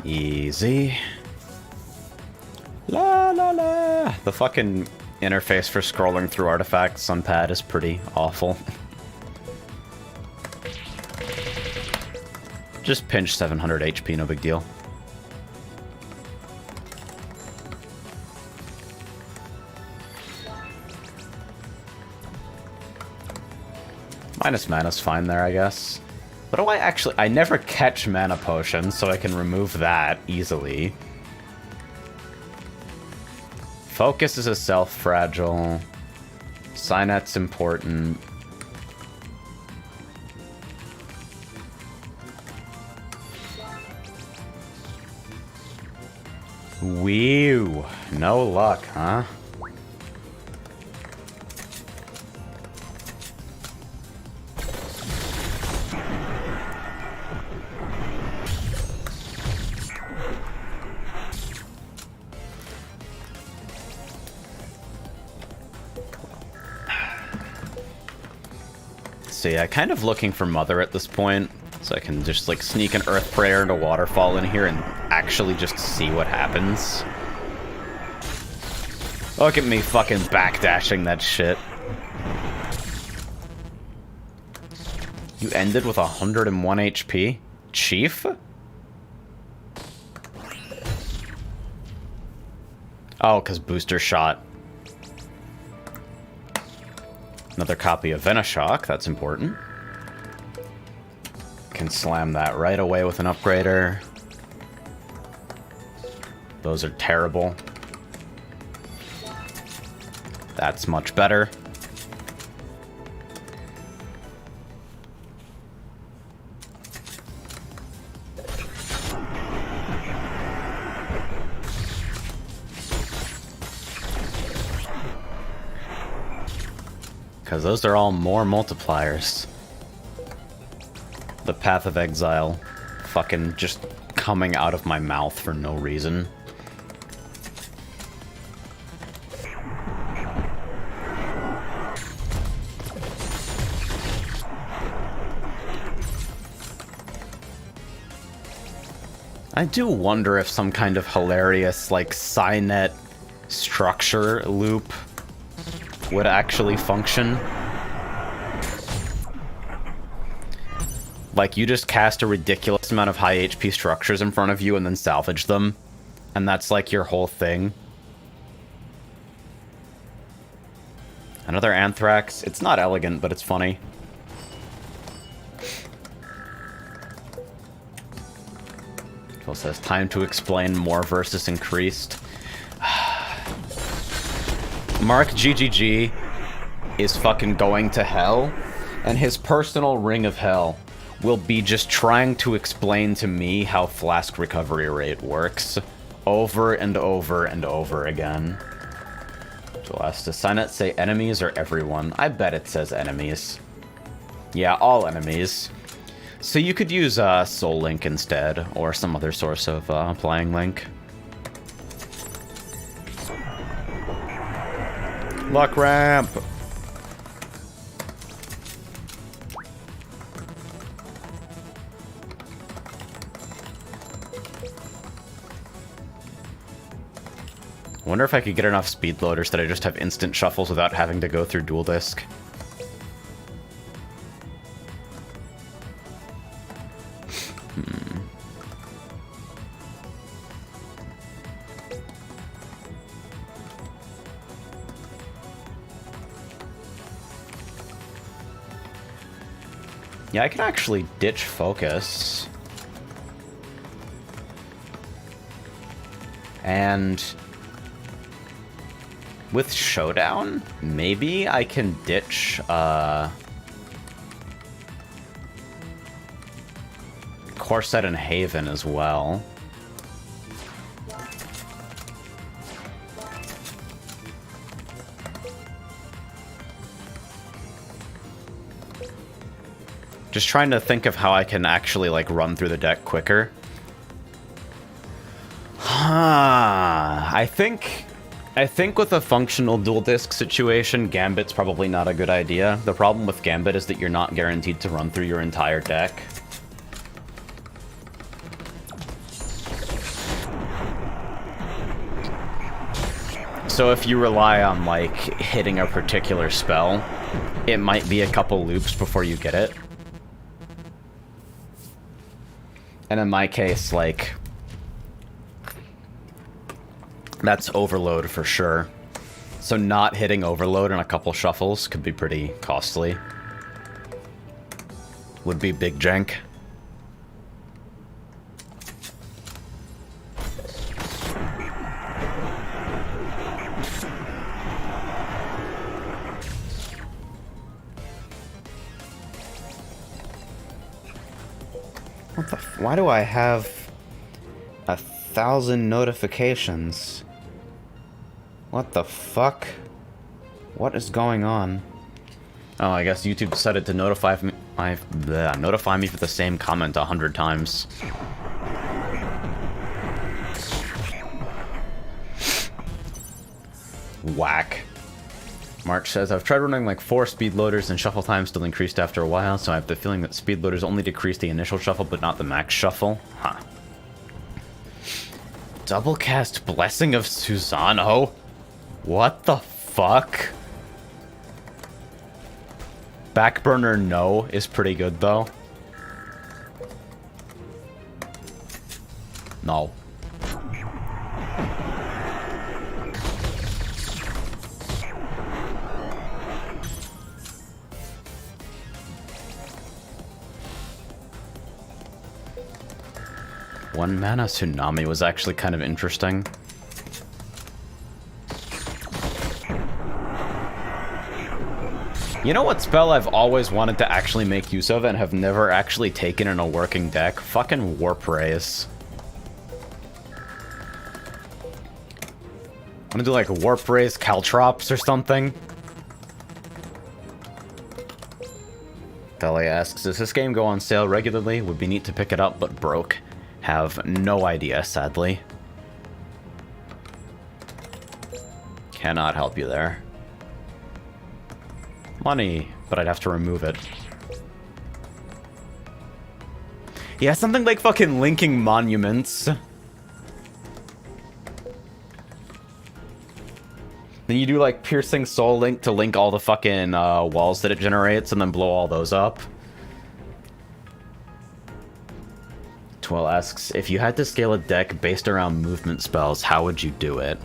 Easy. La la la. The fucking interface for scrolling through artifacts on pad is pretty awful. Just pinch 700 HP, no big deal. Minus mana's fine there, I guess. What do I actually... I never catch mana potions, so I can remove that easily. Focus is a self-fragile. Synet's important. Whew. No luck, huh? So yeah, kind of looking for Mother at this point, so I can just like sneak an Earth Prayer and a Waterfall in here and actually just see what happens. Look at me fucking backdashing that shit. You ended with 101 HP? Chief? Oh, because booster shot. Another copy of Venoshock, that's important. Can slam that right away with an upgrader. Those are terrible. That's much better. Because those are all more multipliers. The Path of Exile fucking just coming out of my mouth for no reason. I do wonder if some kind of hilarious, like, Cynet structure loop would actually function. Like, you just cast a ridiculous amount of high HP structures in front of you and then salvage them. And that's like your whole thing. Another Anthrax. It's not elegant, but it's funny. Phil says, time to explain more versus increased. Mark GGG is fucking going to hell, and his personal ring of hell will be just trying to explain to me how flask recovery rate works over and over and over again. Does Cynet say enemies or everyone? I bet it says enemies. Yeah, all enemies. So you could use Soul Link instead, or some other source of applying link. Luck ramp! Wonder if I could get enough speed loaders that I just have instant shuffles without having to go through dual disc. Yeah, I can actually ditch focus. And with Showdown, maybe I can ditch Corset and Haven as well. Just trying to think of how I can actually, like, run through the deck quicker. I think with a functional dual disc situation, Gambit's probably not a good idea. The problem with Gambit is that you're not guaranteed to run through your entire deck. So if you rely on, like, hitting a particular spell, it might be a couple loops before you get it. And in my case, like, that's overload for sure. So not hitting overload in a couple shuffles could be pretty costly. Would be big jank. What the why do I have 1,000 notifications? What the fuck? What is going on? Oh, I guess YouTube decided to notify me for the same comment 100 times. Whack. March says, I've tried running like 4 speed loaders and shuffle time still increased after a while, so I have the feeling that speed loaders only decrease the initial shuffle but not the max shuffle. Huh. Double cast Blessing of Susano? What the fuck? Backburner no is pretty good though. No. One mana Tsunami was actually kind of interesting. You know what spell I've always wanted to actually make use of and have never actually taken in a working deck? Fucking Warp Rays. Wanna do like Warp Rays, Caltrops or something? Deli asks, does this game go on sale regularly? Would be neat to pick it up, but broke. Have no idea, sadly. Cannot help you there. Money, but I'd have to remove it. Yeah, something like fucking linking monuments. Then you do like Piercing Soul Link to link all the fucking walls that it generates and then blow all those up. Twell asks, if you had to scale a deck based around movement spells, how would you do it?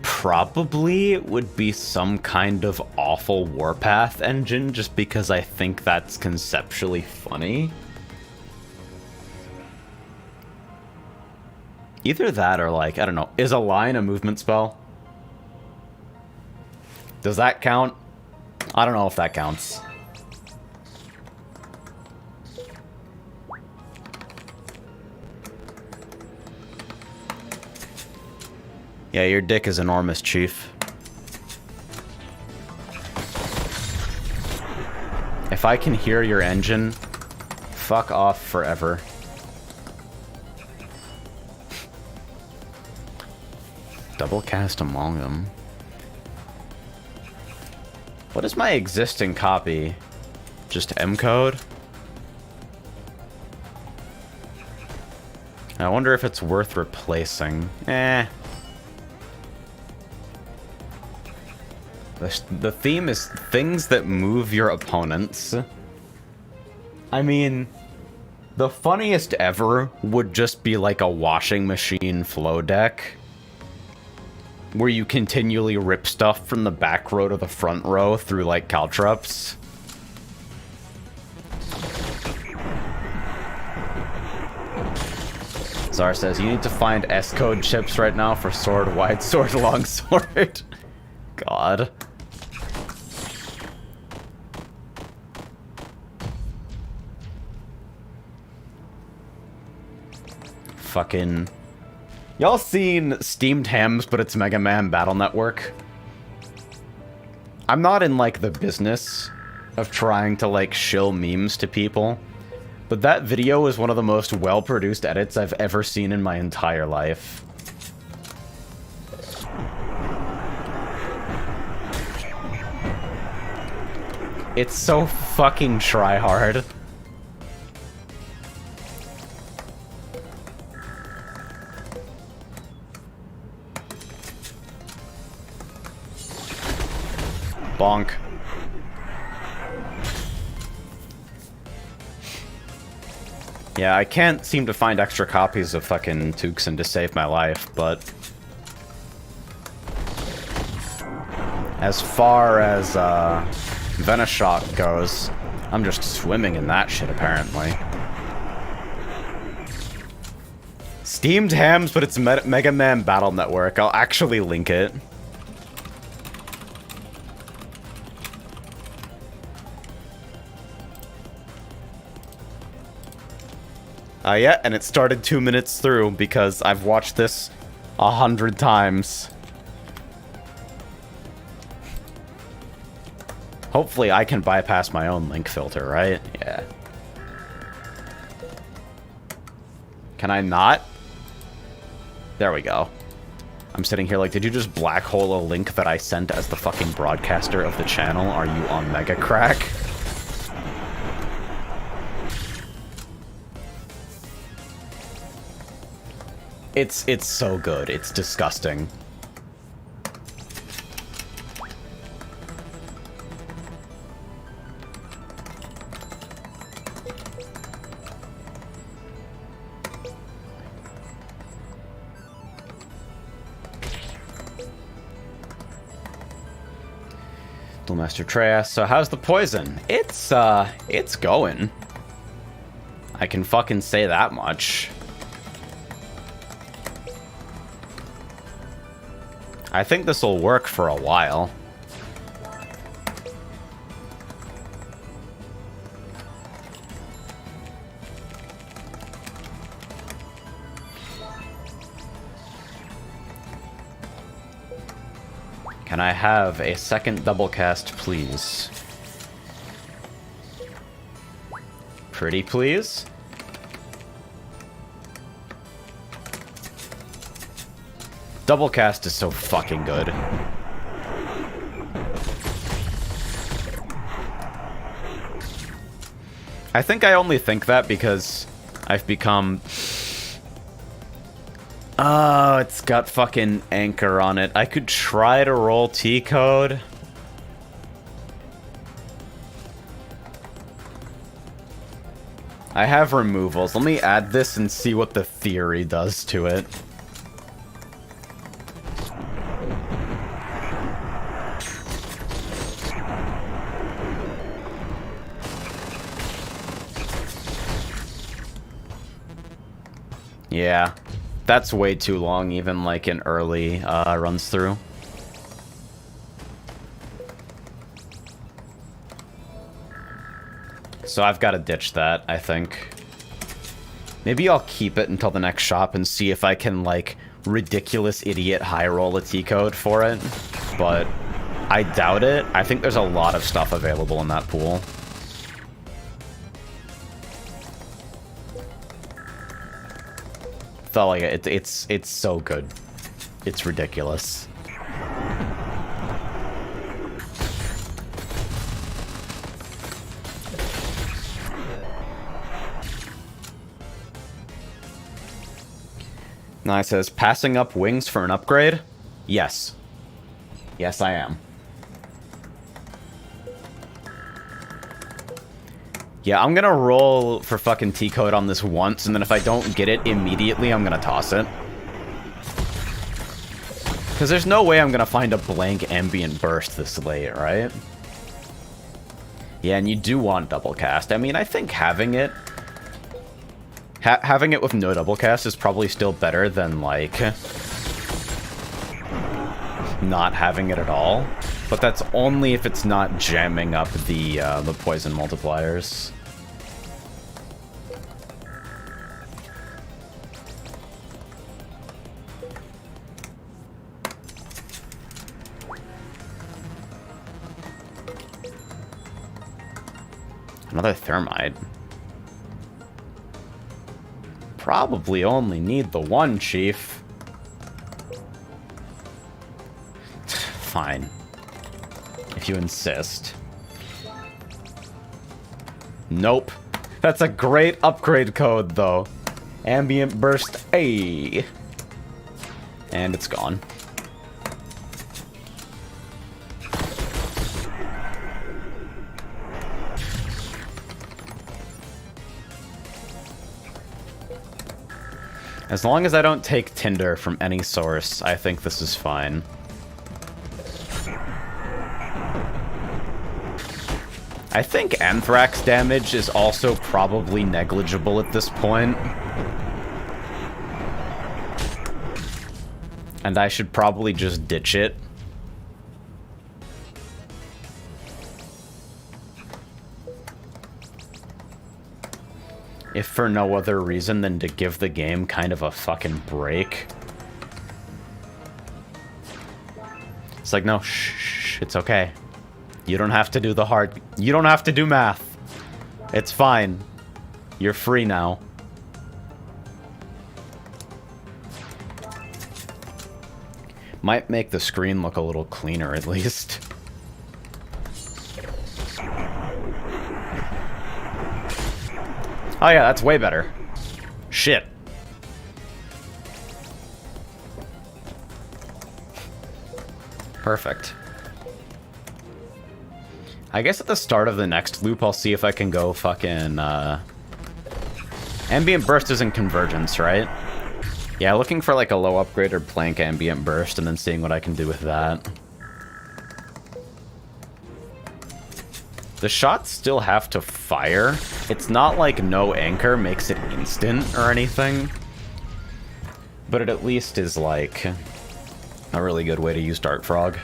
Probably it would be some kind of awful Warpath engine, just because I think that's conceptually funny. Either that or like, I don't know, is a line a movement spell? Does that count? I don't know if that counts. Yeah, your dick is enormous, Chief. If I can hear your engine, fuck off forever. Double cast among them. What is my existing copy? Just M code? I wonder if it's worth replacing. Eh. The theme is things that move your opponents. I mean, the funniest ever would just be like a washing machine flow deck, where you continually rip stuff from the back row to the front row through, like, caltrops. Czar says, you need to find S-code chips right now for sword, wide sword, long sword. God. Fucking... Y'all seen Steamed Hams, but it's Mega Man Battle Network? I'm not in, like, the business of trying to, like, shill memes to people, but that video is one of the most well-produced edits I've ever seen in my entire life. It's so fucking try-hard. Bonk. Yeah, I can't seem to find extra copies of fucking Tucson to save my life, but... as far as, Venoshock goes, I'm just swimming in that shit, apparently. Steamed Hams, but it's Mega Man Battle Network. I'll actually link it. Yeah, and it started 2 minutes through because I've watched this 100 times. Hopefully I can bypass my own link filter, right? Yeah. Can I not? There we go. I'm sitting here like, did you just black hole a link that I sent as the fucking broadcaster of the channel? Are you on Mega Crack? It's so good. It's disgusting. Master Treya, so how's the poison? It's going. I can fucking say that much. I think this will work for a while. Can I have a second double cast, please? Pretty please? Double cast is so fucking good. I think I only think that because I've become... oh, it's got fucking anchor on it. I could try to roll T-code. I have removals. Let me add this and see what the theory does to it. Yeah. That's way too long, even like in early runs through. So I've got to ditch that, I think. Maybe I'll keep it until the next shop and see if I can, like, ridiculous idiot high roll a T-code for it. But I doubt it. I think there's a lot of stuff available in that pool. Thalia, it's so good. It's ridiculous. Nai says, passing up wings for an upgrade? Yes. Yes, I am. Yeah, I'm gonna roll for fucking T-code on this once, and then if I don't get it immediately, I'm gonna toss it. Because there's no way I'm gonna find a blank ambient burst this late, right? Yeah, and you do want double cast. I mean, I think having it... having it with no double cast is probably still better than, like... not having it at all. But that's only if it's not jamming up the poison multipliers. Another thermite. Probably only need the one, Chief. Fine. If you insist. Nope. That's a great upgrade code, though. Ambient burst A. And it's gone. As long as I don't take tinder from any source, I think this is fine. I think anthrax damage is also probably negligible at this point. And I should probably just ditch it. If for no other reason than to give the game kind of a fucking break. It's like, no, shh, it's okay. You don't have to do the hard... You don't have to do math. It's fine. You're free now. Might make the screen look a little cleaner, at least. Oh yeah, that's way better. Shit. Perfect. I guess at the start of the next loop, I'll see if I can go fucking, Ambient Burst isn't Convergence, right? Yeah, looking for like a low upgraded Plank Ambient Burst and then seeing what I can do with that. The shots still have to fire. It's not like no anchor makes it instant or anything. But it at least is like a really good way to use Dart Frog.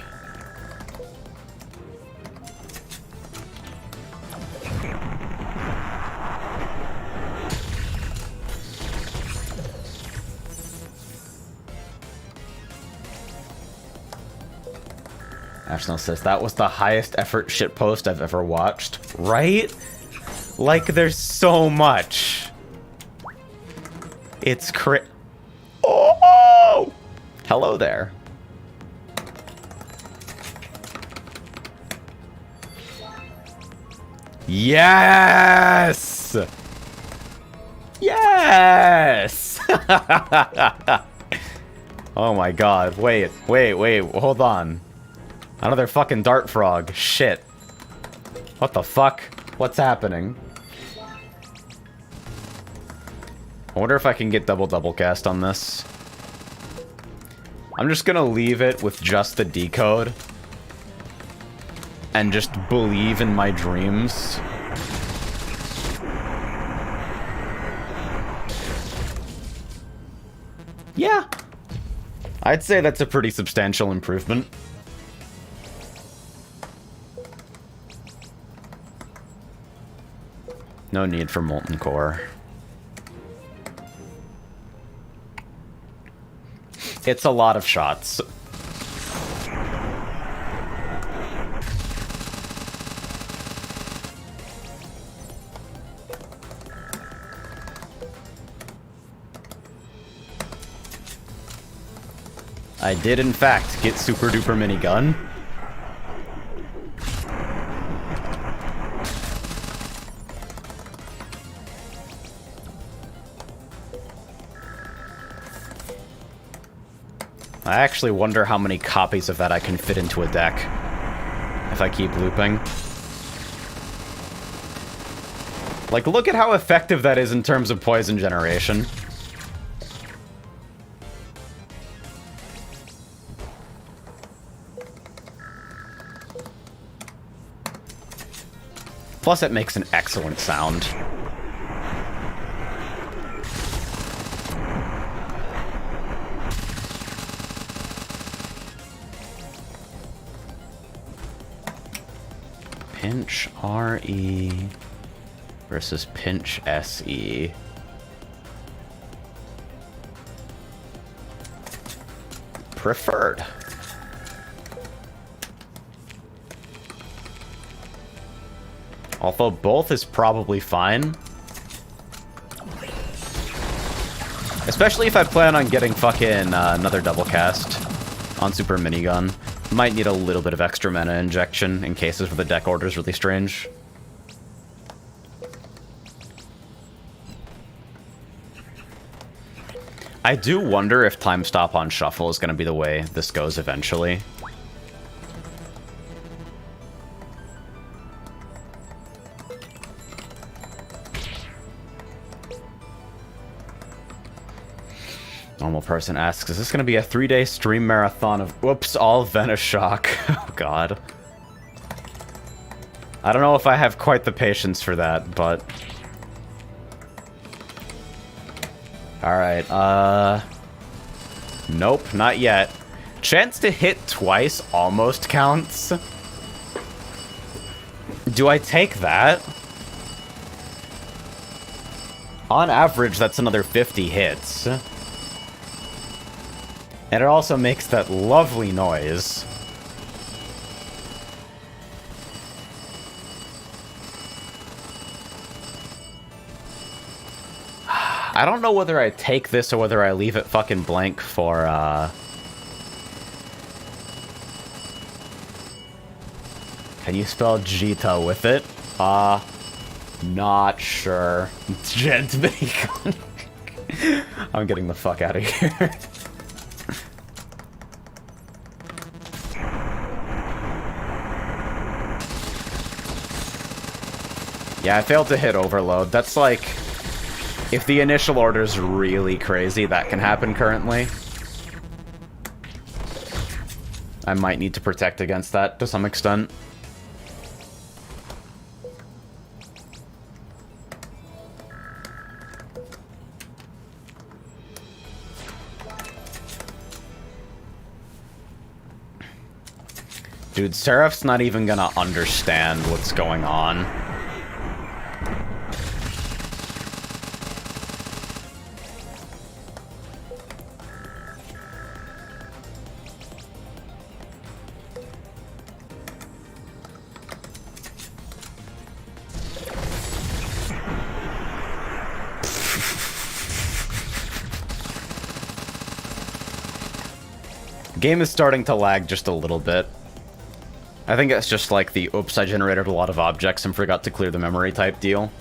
National says, that was the highest effort shitpost I've ever watched. Right? Like, there's so much. It's Oh! Hello there. Yes! Yes! Oh my god. Wait, hold on. Another fucking Dart Frog. Shit. What the fuck? What's happening? I wonder if I can get double cast on this. I'm just gonna leave it with just the decode. And just believe in my dreams. Yeah. I'd say that's a pretty substantial improvement. No need for Molten Core. It's a lot of shots. I did, in fact, get Super Duper Minigun. I actually wonder how many copies of that I can fit into a deck if I keep looping. Like, look at how effective that is in terms of poison generation. Plus, it makes an excellent sound. Pinch RE versus Pinch SE. Preferred. Although both is probably fine. Especially if I plan on getting fucking another double cast on Super Minigun. Might need a little bit of extra mana injection in cases where the deck order is really strange. I do wonder if time stop on shuffle is going to be the way this goes eventually. Normal person asks, is this going to be a 3-day stream marathon of, whoops, all Venoshock? Oh, God. I don't know if I have quite the patience for that, but... Alright, nope, not yet. Chance to hit twice almost counts. Do I take that? On average, that's another 50 hits. And it also makes that lovely noise. I don't know whether I take this or whether I leave it fucking blank for, Can you spell Jita with it? Not sure. Gent bacon. I'm getting the fuck out of here. Yeah, I failed to hit overload. That's like... If the initial order's really crazy, that can happen currently. I might need to protect against that to some extent. Dude, Seraph's not even gonna understand what's going on. Game is starting to lag just a little bit. I think it's just like the oops, I generated a lot of objects and forgot to clear the memory type deal.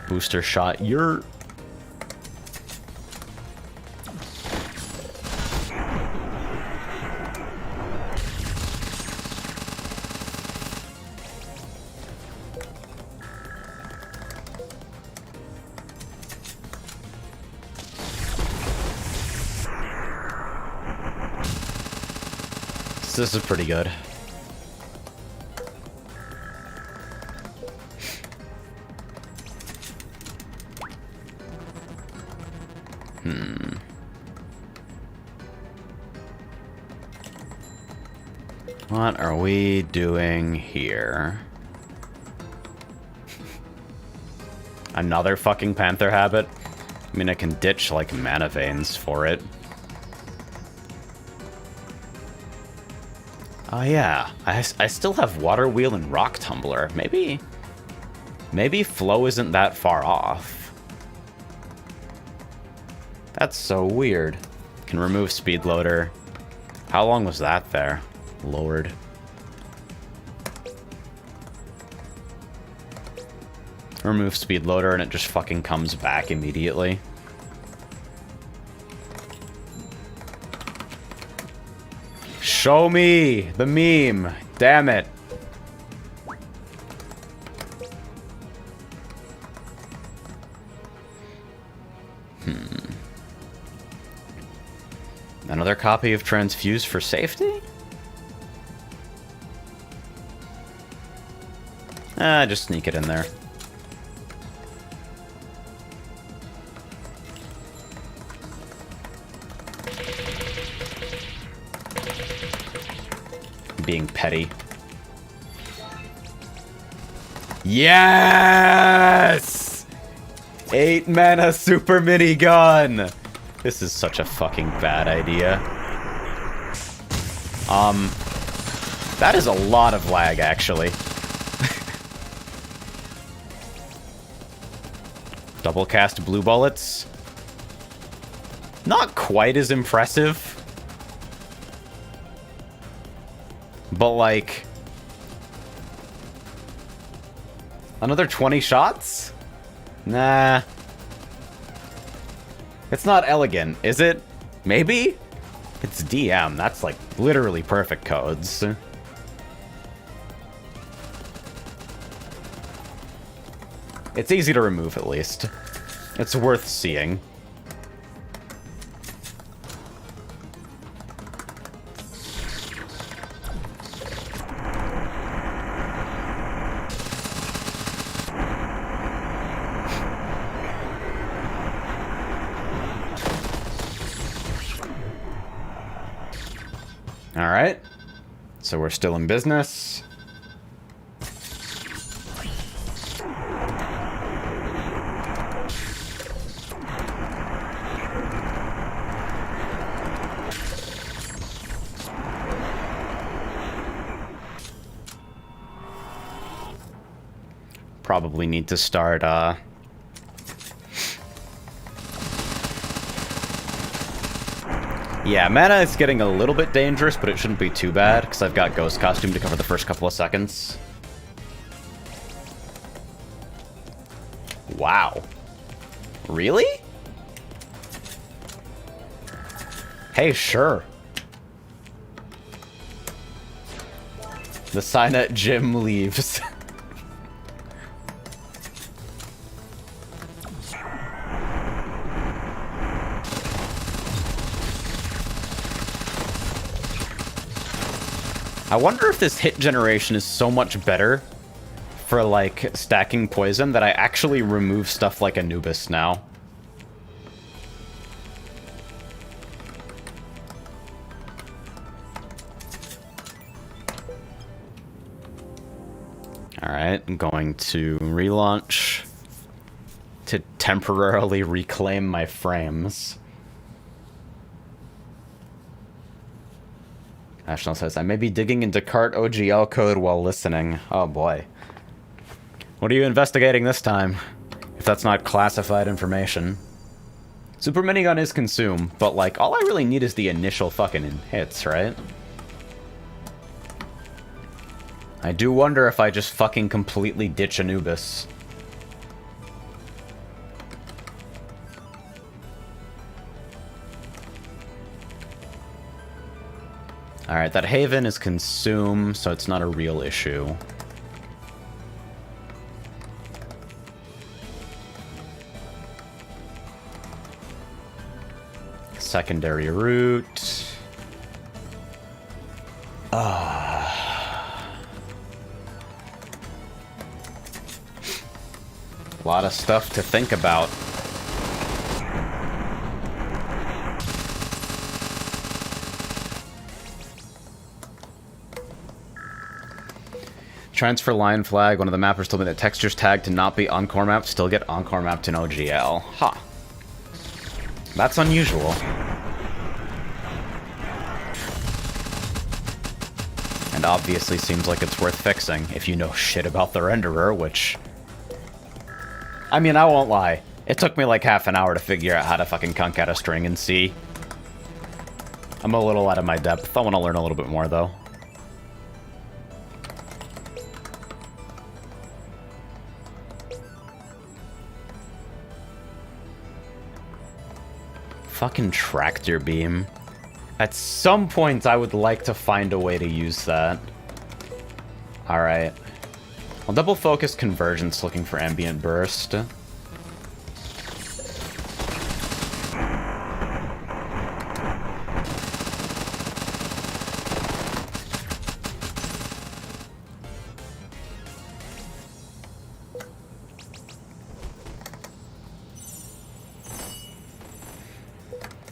Booster shot, you're... This is pretty good. What are we doing here? Another fucking Panther habit? I mean, I can ditch, like, mana veins for it. Oh yeah, I still have Water Wheel and Rock Tumbler. Maybe flow isn't that far off. That's so weird. Can remove Speed Loader. How long was that there? Lord. Remove Speed Loader and it just fucking comes back immediately. Show me the meme. Damn it. Another copy of Transfuse for safety? Just sneak it in there. Being petty. Yes! 8 mana super minigun! This is such a fucking bad idea. That is a lot of lag, actually. double cast blue bullets. Not quite as impressive. But like... Another 20 shots? Nah. It's not elegant, is it? Maybe? It's DM. That's like literally perfect codes. It's easy to remove at least. It's worth seeing. Alright, so we're still in business. Probably need to start, Yeah, mana is getting a little bit dangerous, but it shouldn't be too bad, because I've got Ghost Costume to cover the first couple of seconds. Wow. Really? Hey, sure. The sign at gym leaves. I wonder if this hit generation is so much better for, like, stacking poison that I actually remove stuff like Anubis now. Alright, I'm going to relaunch to temporarily reclaim my frames. National says, I may be digging into cart OGL code while listening. Oh boy. What are you investigating this time? If that's not classified information. Super Minigun is consume, but like, all I really need is the initial fucking hits, right? I do wonder if I just fucking completely ditch Anubis. Alright, that Haven is consumed, so it's not a real issue. Secondary route. A lot of stuff to think about. Transfer line flag. One of the mappers told me that textures tagged to not be Encore mapped still get Encore mapped in OGL. Huh. That's unusual. And obviously seems like it's worth fixing if you know shit about the renderer, which... I mean, I won't lie. It took me like half an hour to figure out how to fucking concat a string in C. I'm a little out of my depth. I want to learn a little bit more, though. Fucking tractor beam. At some point, I would like to find a way to use that. Alright. I'll double focus convergence looking for ambient burst.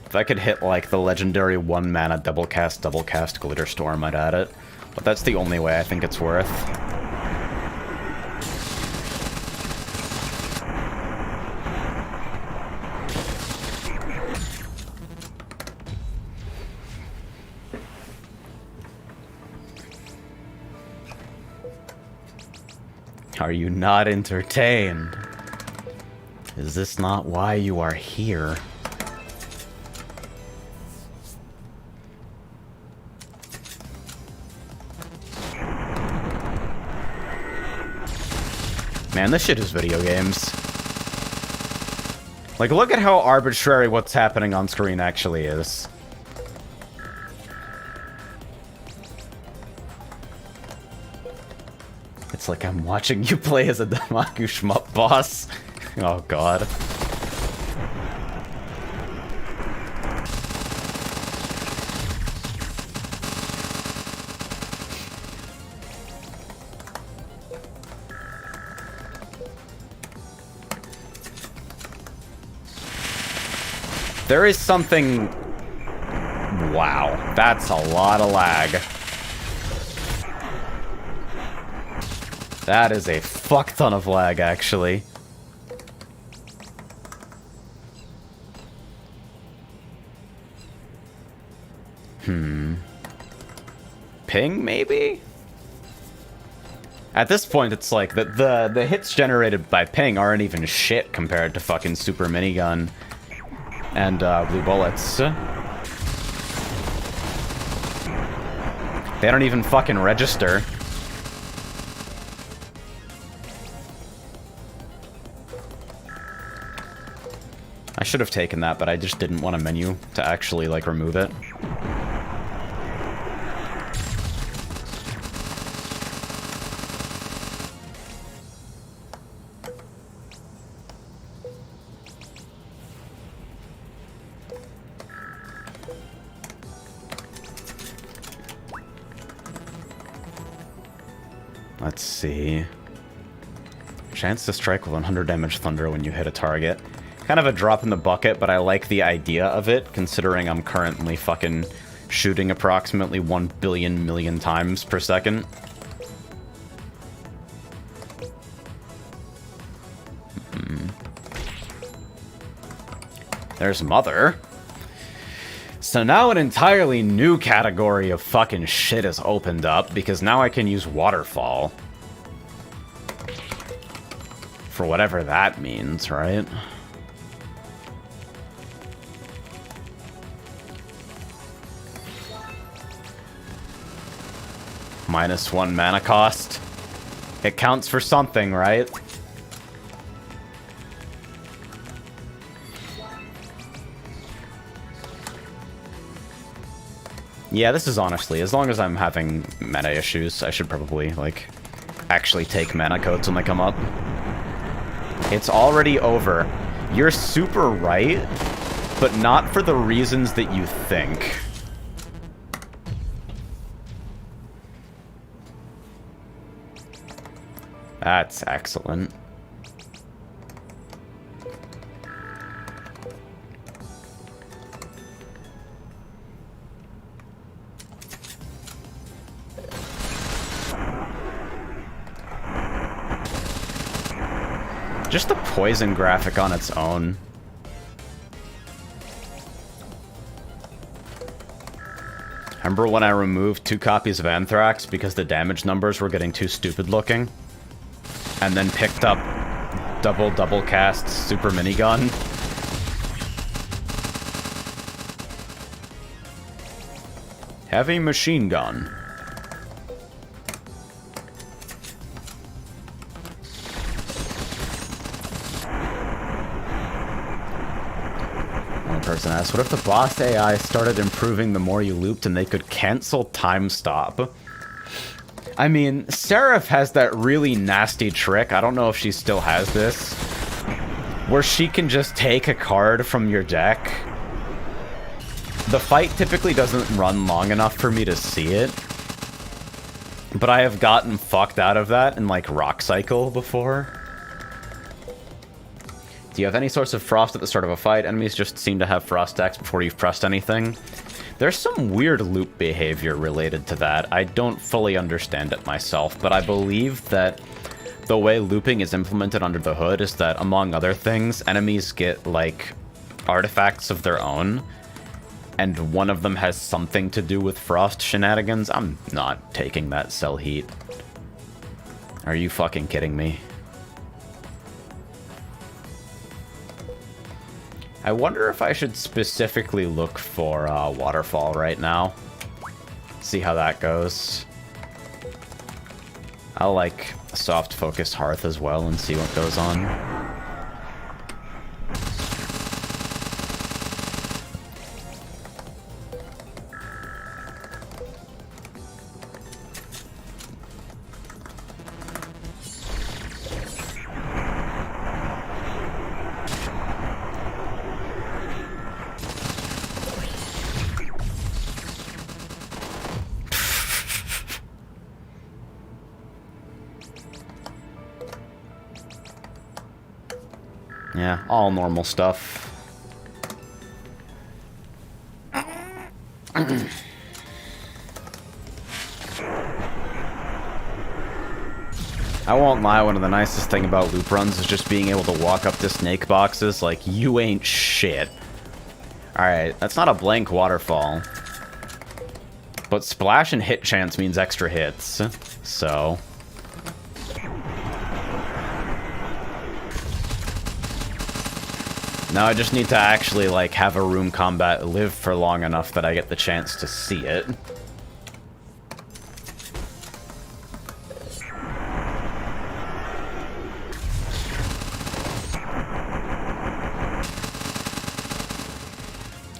If I could hit, like, the legendary 1-mana double cast Glitter Storm, I'd add it. But that's the only way I think it's worth. Are you not entertained? Is this not why you are here? Man, this shit is video games. Like, look at how arbitrary what's happening on screen actually is. It's like I'm watching you play as a Damaku Shmup boss. Oh god. There is something... Wow, that's a lot of lag. That is a fuck ton of lag, actually. Ping, maybe? At this point, it's like, the hits generated by ping aren't even shit compared to fucking Super Minigun and Blue Bullets. They don't even fucking register. I should have taken that, but I just didn't want a menu to actually, like, remove it. Let's see. Chance to strike with 100 damage thunder when you hit a target. Kind of a drop in the bucket, but I like the idea of it, considering I'm currently fucking shooting approximately 1 billion million times per second. There's Mother. So now an entirely new category of fucking shit has opened up, because now I can use Waterfall. For whatever that means, right? -1 mana cost. It counts for something, right? Yeah, this is honestly, as long as I'm having meta issues, I should probably, like, actually take mana codes when they come up. It's already over. You're super right, but not for the reasons that you think. That's excellent. Just the poison graphic on its own. Remember when I removed 2 copies of Anthrax because the damage numbers were getting too stupid looking? And then picked up double cast Super Minigun? Heavy machine gun. One person asked, what if the boss AI started improving the more you looped and they could cancel time stop? I mean, Seraph has that really nasty trick, I don't know if she still has this, where she can just take a card from your deck. The fight typically doesn't run long enough for me to see it, but I have gotten fucked out of that in, like, Rock Cycle before. Do you have any source of frost at the start of a fight? Enemies just seem to have frost stacks before you've pressed anything. There's some weird loop behavior related to that. I don't fully understand it myself, but I believe that the way looping is implemented under the hood is that, among other things, enemies get, like, artifacts of their own, and one of them has something to do with frost shenanigans. I'm not taking that cell heat. Are you fucking kidding me? I wonder if I should specifically look for Waterfall right now. See how that goes. I'll like soft focus Hearth as well and see what goes on. Yeah, all normal stuff. I won't lie, one of the nicest thing about loop runs is just being able to walk up to snake boxes like, you ain't shit. Alright, that's not a blank waterfall. But splash and hit chance means extra hits, so... Now I just need to actually, like, have a room combat live for long enough that I get the chance to see it.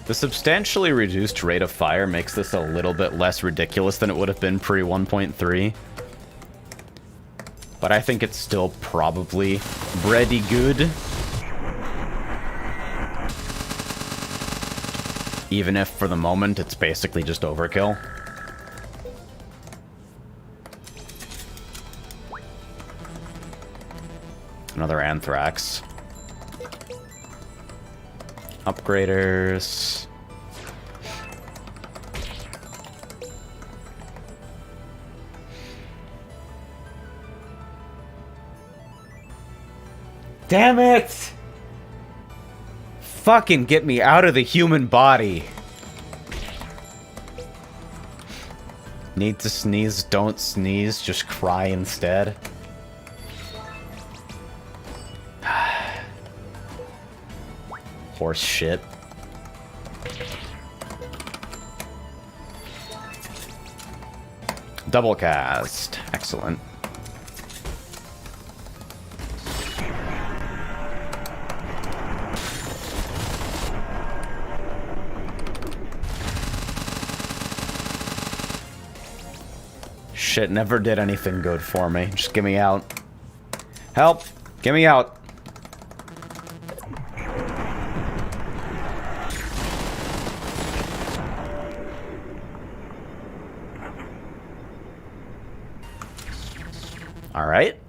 The substantially reduced rate of fire makes this a little bit less ridiculous than it would have been pre 1.3. But I think it's still probably pretty good. Even if, for the moment, it's basically just overkill. Another Anthrax. Upgraders. Damn it! Fucking get me out of the human body. Need to sneeze, don't sneeze, just cry instead. Horse shit. Double cast. Excellent. Shit never did anything good for me. Just get me out. Help! Get me out. Alright.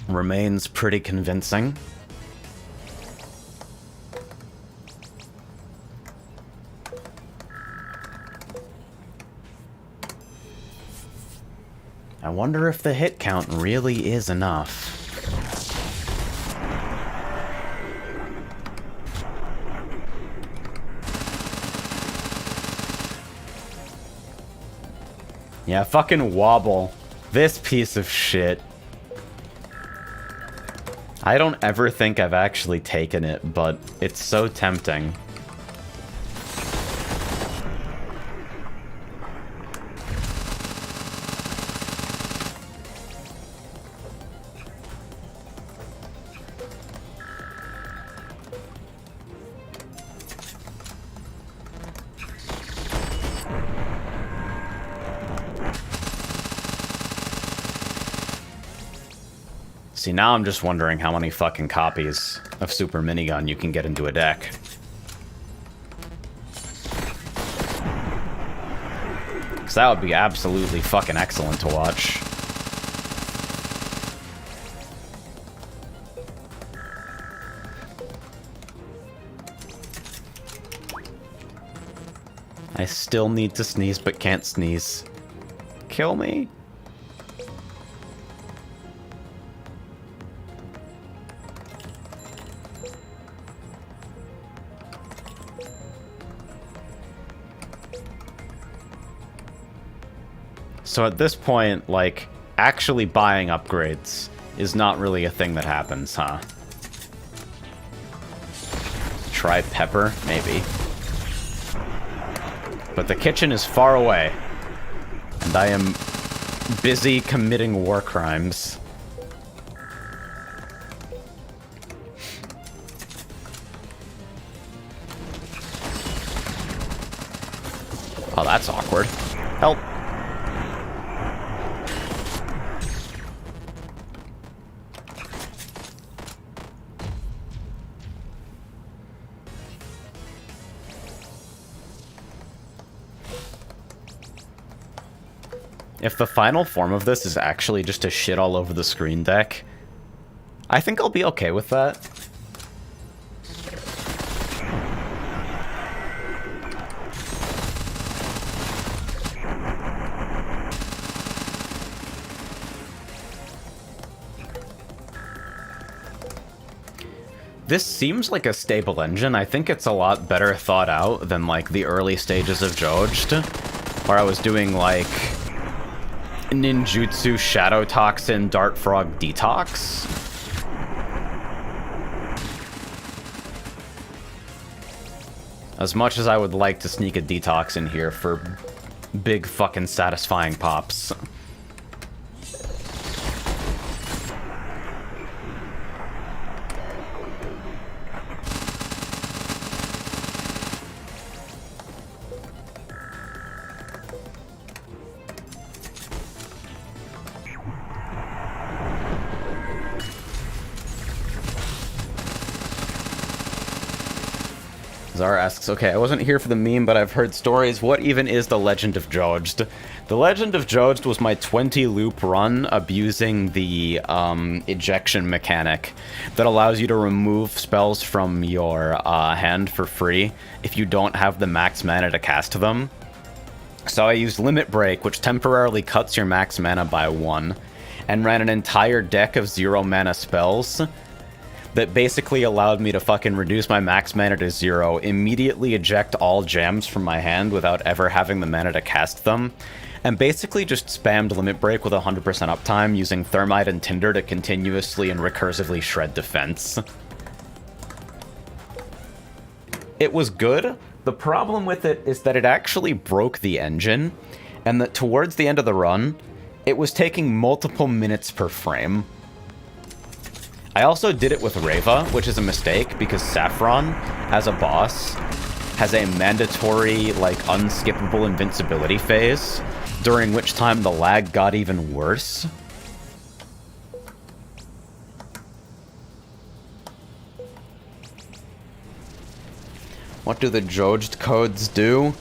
Remains pretty convincing. I wonder if the hit count really is enough. Yeah, fucking wobble. This piece of shit. I don't ever think I've actually taken it, but it's so tempting. See, now I'm just wondering how many fucking copies of Super Minigun you can get into a deck. Because that would be absolutely fucking excellent to watch. I still need to sneeze, but can't sneeze. Kill me. So at this point, like, actually buying upgrades is not really a thing that happens, huh? Try pepper? Maybe. But the kitchen is far away. And I am busy committing war crimes. Oh, that's awkward. Help. If the final form of this is actually just to shit all over the screen deck, I think I'll be okay with that. This seems like a stable engine. I think it's a lot better thought out than, like, the early stages of Jojed, where I was doing, like, ninjutsu, shadow toxin, dart frog detox. As much as I would like to sneak a detox in here for big fucking satisfying pops. Zara asks, okay, I wasn't here for the meme, but I've heard stories. What even is the Legend of Jojed? The Legend of Jojed was my 20-loop run abusing the ejection mechanic that allows you to remove spells from your hand for free if you don't have the max mana to cast them. So I used Limit Break, which temporarily cuts your max mana by 1, and ran an entire deck of 0 mana spells that basically allowed me to fucking reduce my max mana to 0, immediately eject all gems from my hand without ever having the mana to cast them, and basically just spammed Limit Break with 100% uptime using Thermite and Tinder to continuously and recursively shred defense. It was good. The problem with it is that it actually broke the engine, and that towards the end of the run, it was taking multiple minutes per frame. I also did it with Reva, which is a mistake, because Saffron, as a boss, has a mandatory, like, unskippable invincibility phase, during which time the lag got even worse. What do the Jojed codes do?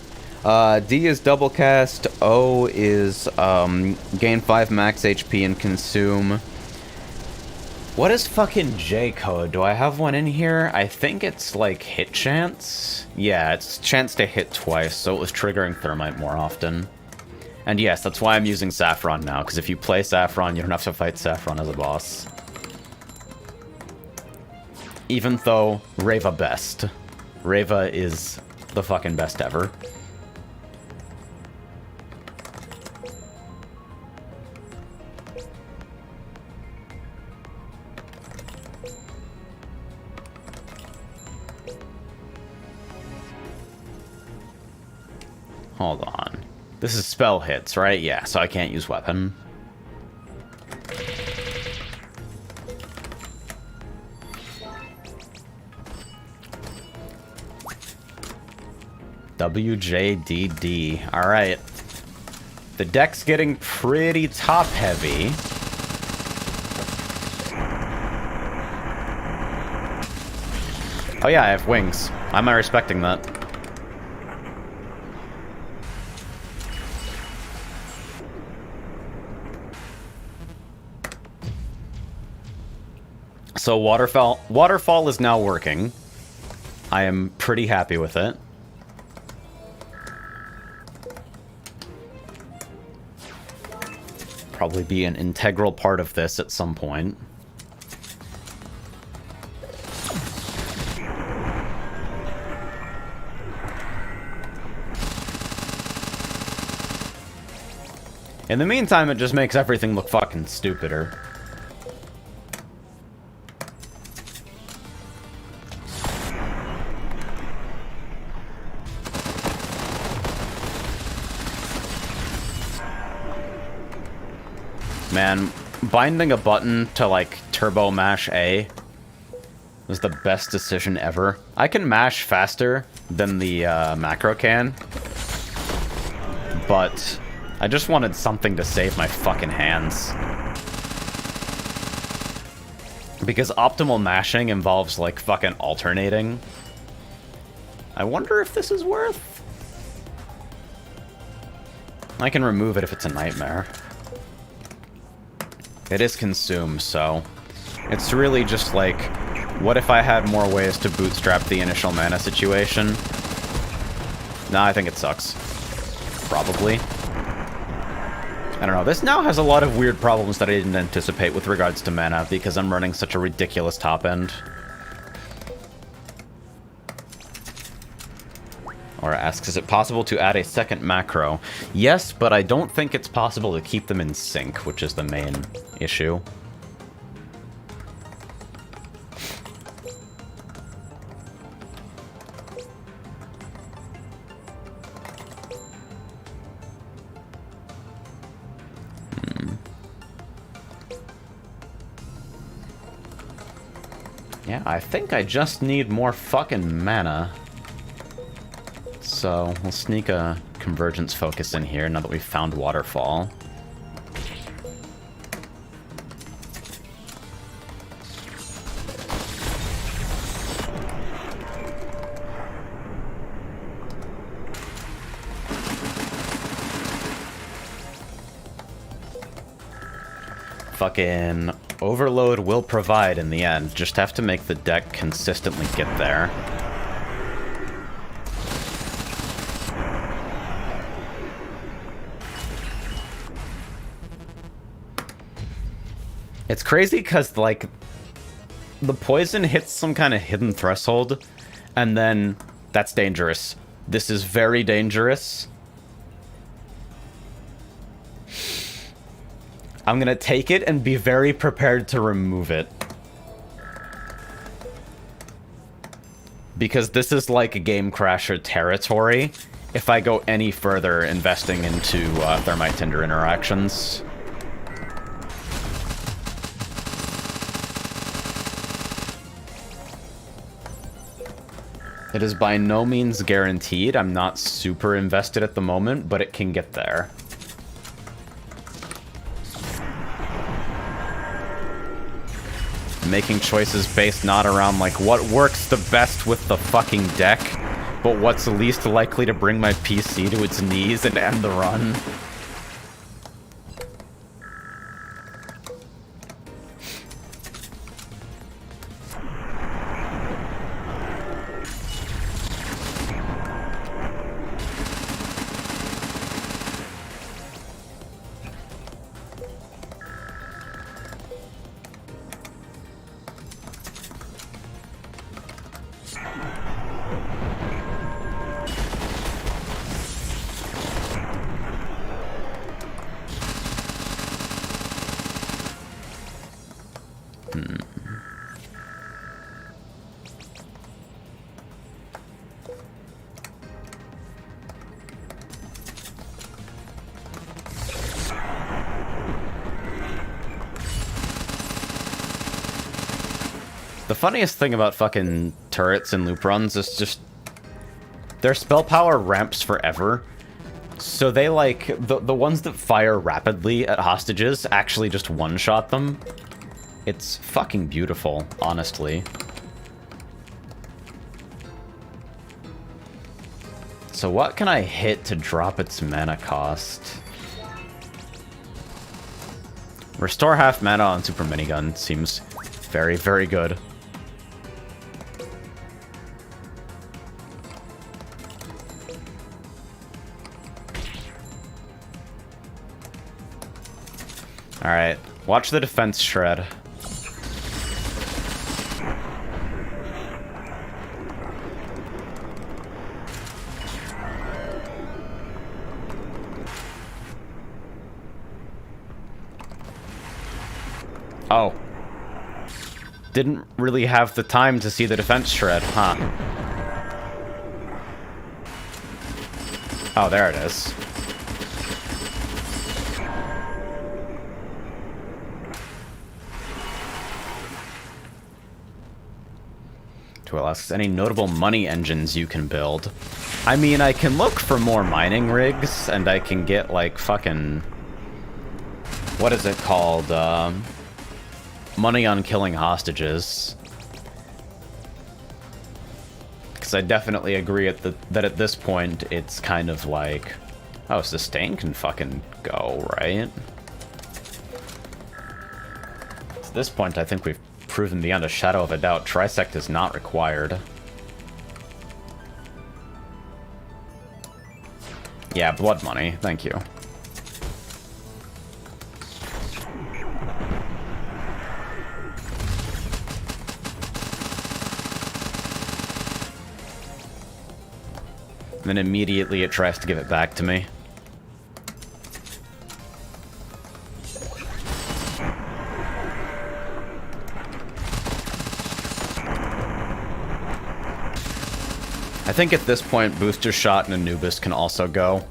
D is double cast, O is gain 5 max HP and consume. What is fucking J code? Do I have one in here? I think it's like hit chance. Yeah, it's chance to hit twice, so it was triggering Thermite more often. And yes, that's why I'm using Saffron now, because if you play Saffron, you don't have to fight Saffron as a boss. Even though Reva best. Reva is the fucking best ever. Hold on. This is spell hits, right? Yeah, so I can't use weapon. WJDD. Alright. The deck's getting pretty top-heavy. Oh yeah, I have wings. Why am I respecting that? So Waterfall is now working. I am pretty happy with it. Probably be an integral part of this at some point. In the meantime, it just makes everything look fucking stupider. Man, binding a button to, like, turbo mash A was the best decision ever. I can mash faster than the macro can, but I just wanted something to save my fucking hands. Because optimal mashing involves, like, fucking alternating. I wonder if this is worth... I can remove it if it's a nightmare. It is consumed, so... It's really just like, what if I had more ways to bootstrap the initial mana situation? Nah, I think it sucks. Probably. I don't know, this now has a lot of weird problems that I didn't anticipate with regards to mana, because I'm running such a ridiculous top end. Or asks, is it possible to add a second macro? Yes, but I don't think it's possible to keep them in sync, which is the main issue. Yeah, I think I just need more fucking mana. So, we'll sneak a Convergence Focus in here now that we've found Waterfall. Fucking Overload will provide in the end. Just have to make the deck consistently get there. It's crazy because, like, the poison hits some kind of hidden threshold, and then that's dangerous. This is very dangerous. I'm gonna take it and be very prepared to remove it. Because this is like a Game Crasher territory if I go any further investing into Thermite Tinder interactions. It is by no means guaranteed. I'm not super invested at the moment, but it can get there. Making choices based not around, like, what works the best with the fucking deck, but what's least likely to bring my PC to its knees and end the run. The funniest thing about fucking turrets and loop runs is just their spell power ramps forever. So they, like, the ones that fire rapidly at hostages actually just one-shot them. It's fucking beautiful, honestly. So what can I hit to drop its mana cost? Restore half mana on Super Minigun seems very, very good. Alright, watch the defense shred. Oh. Didn't really have the time to see the defense shred, huh? Oh, there it is. Twil asks, any notable money engines you can build? I mean, I can look for more mining rigs, and I can get, like, fucking... What is it called? Money on killing hostages. Because I definitely agree that at this point, it's kind of like... Oh, sustain can fucking go, right? At this point, I think we've proven beyond a shadow of a doubt, Trisect is not required. Yeah, blood money. Thank you. And then immediately it tries to give it back to me. I think at this point, Booster Shot and Anubis can also go.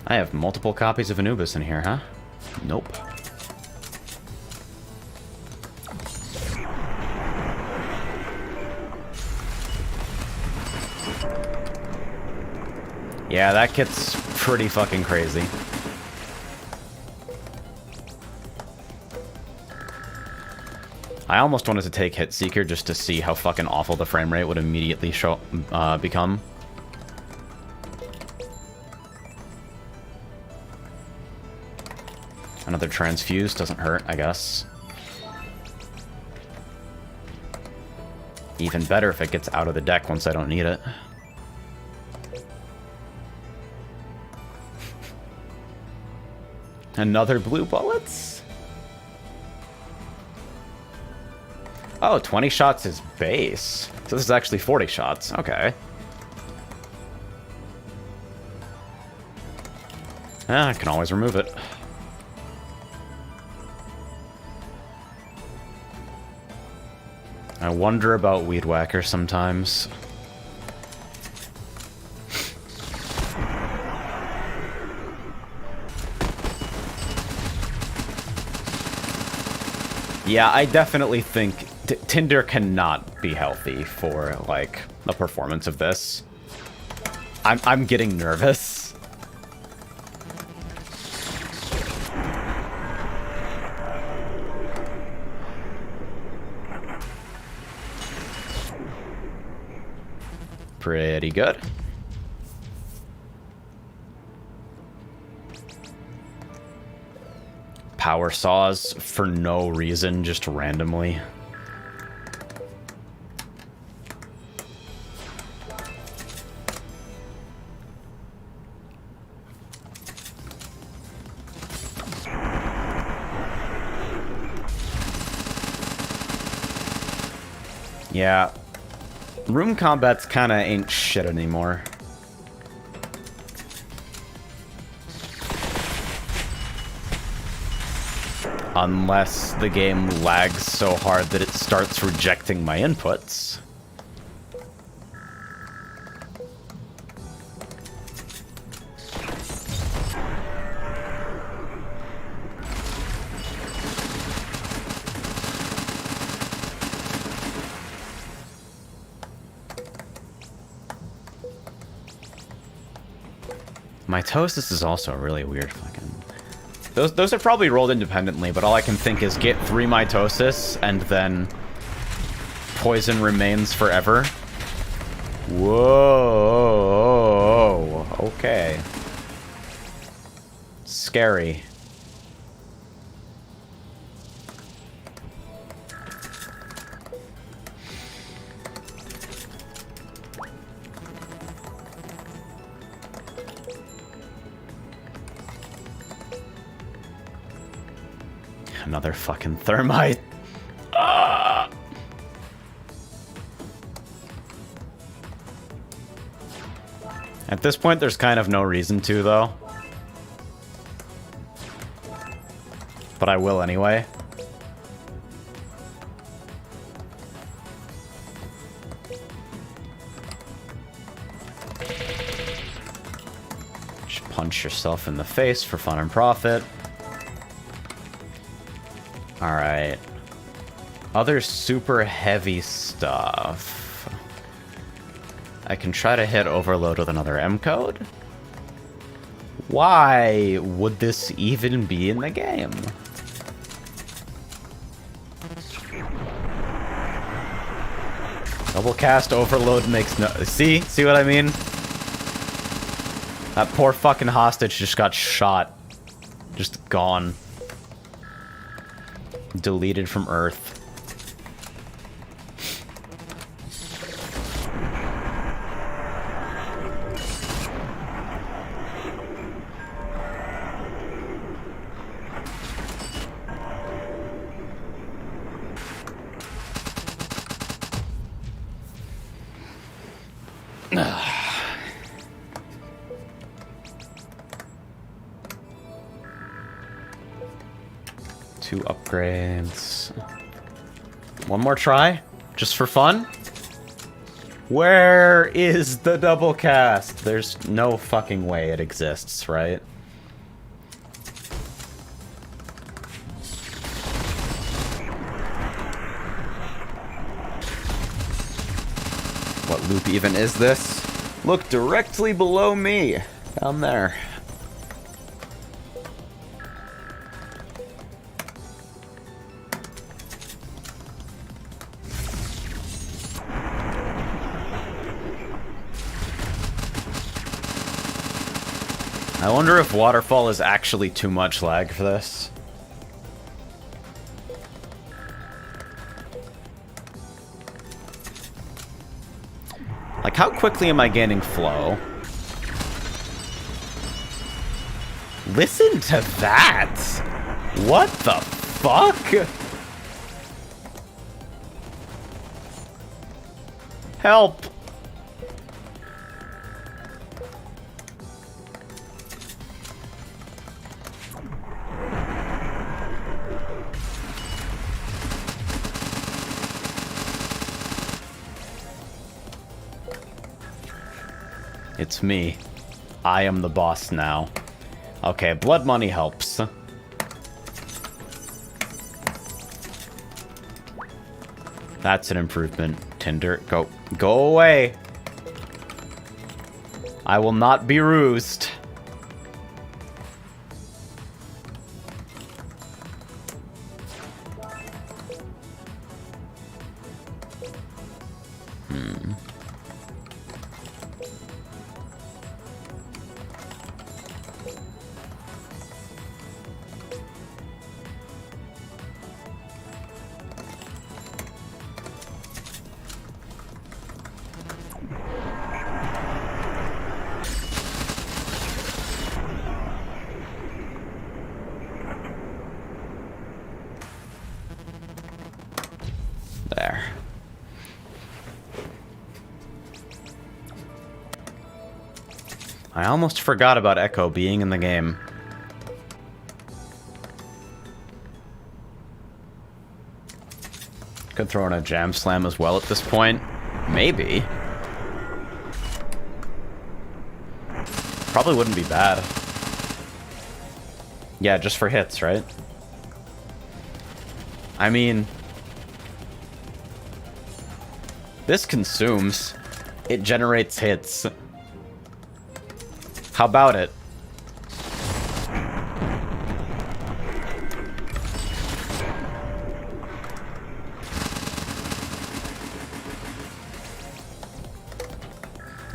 I have multiple copies of Anubis in here, huh? Nope. Yeah, that gets pretty fucking crazy. I almost wanted to take Hitseeker just to see how fucking awful the frame rate would immediately become. Another transfuse doesn't hurt, I guess. Even better if it gets out of the deck once I don't need it. Another blue bullets? Oh, 20 shots is base. So this is actually 40 shots. Okay. I can always remove it. I wonder about Weed Whacker sometimes. Yeah, I definitely think Tinder cannot be healthy for, like, a performance of this. I'm getting nervous. Pretty good. Power saws for no reason, just randomly. Yeah. Room combat's kinda ain't shit anymore. Unless the game lags so hard that it starts rejecting my inputs. Mitosis is also a really weird fucking... Those are probably rolled independently, but all I can think is get 3 mitosis and then poison remains forever. Whoa. Okay. Scary. Another fucking thermite. Ah! At this point, there's kind of no reason to, though. But I will anyway. punch yourself in the face for fun and profit. Alright. Other super heavy stuff. I can try to hit Overload with another M code. Why would this even be in the game? Double cast Overload makes no... See? See what I mean? That poor fucking hostage just got shot. Just gone. Deleted from Earth. Two upgrades. One more try? Just for fun? Where is the double cast? There's no fucking way it exists, right? What loop even is this? Look directly below me. Down there. I wonder if waterfall is actually too much lag for this. Like, how quickly am I gaining flow? Listen to that! What the fuck? Help! It's me. I am the boss now. Okay, blood money helps. That's an improvement. Tinder, go away. I will not be rused. There. I almost forgot about Echo being in the game. Could throw in a Jam Slam as well at this point. Maybe. Probably wouldn't be bad. Yeah, just for hits, right? I mean... this consumes. It generates hits. How about it?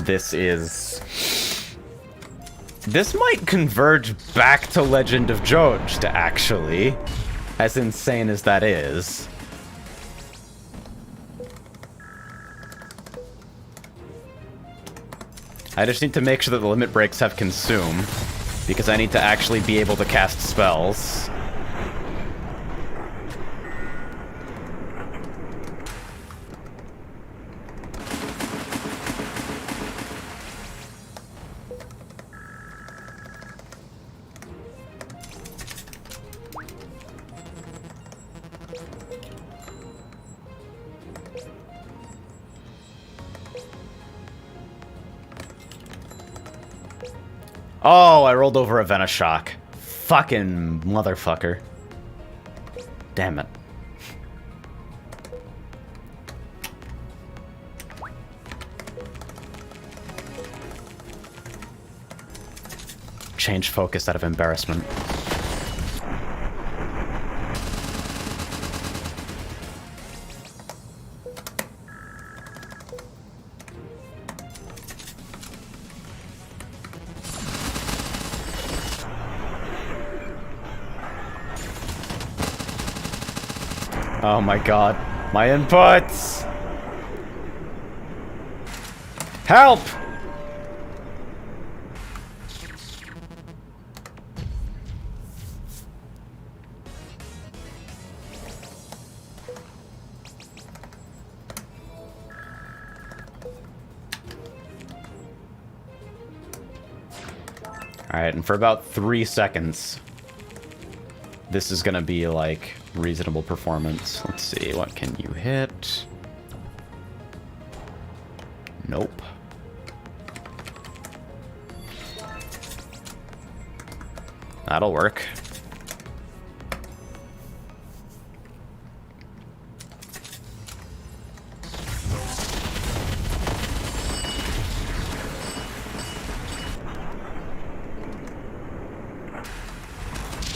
This might converge back to Legend of Jojed, actually. As insane as that is. I just need to make sure that the limit breaks have consume, because I need to actually be able to cast spells. Oh, I rolled over a Venoshock. Fucking motherfucker. Damn it. Change focus out of embarrassment. Oh my god. My inputs! Help! Alright, and for about 3 seconds, this is gonna be like reasonable performance. Let's see, what can you hit? Nope. That'll work.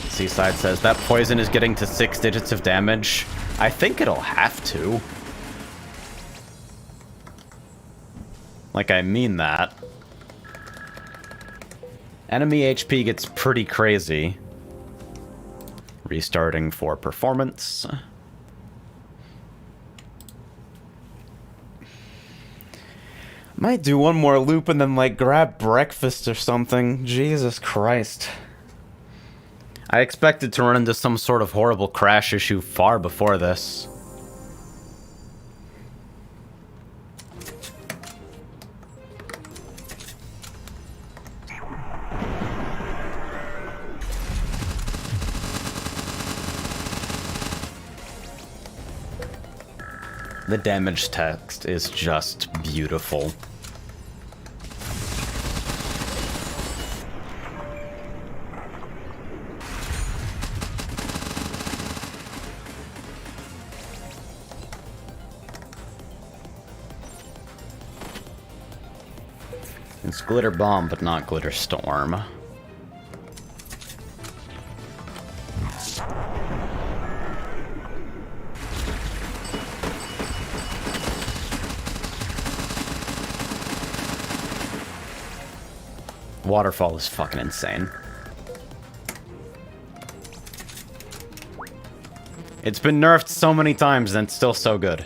Seaside says, that poison is getting to 6 digits of damage. I think it'll have to. Like, I mean that. Enemy HP gets pretty crazy. Restarting for performance. Might do one more loop and then, like, grab breakfast or something. Jesus Christ. I expected to run into some sort of horrible crash issue far before this. The damage text is just beautiful. It's Glitter Bomb, but not Glitter Storm. Waterfall is fucking insane. It's been nerfed so many times and it's still so good.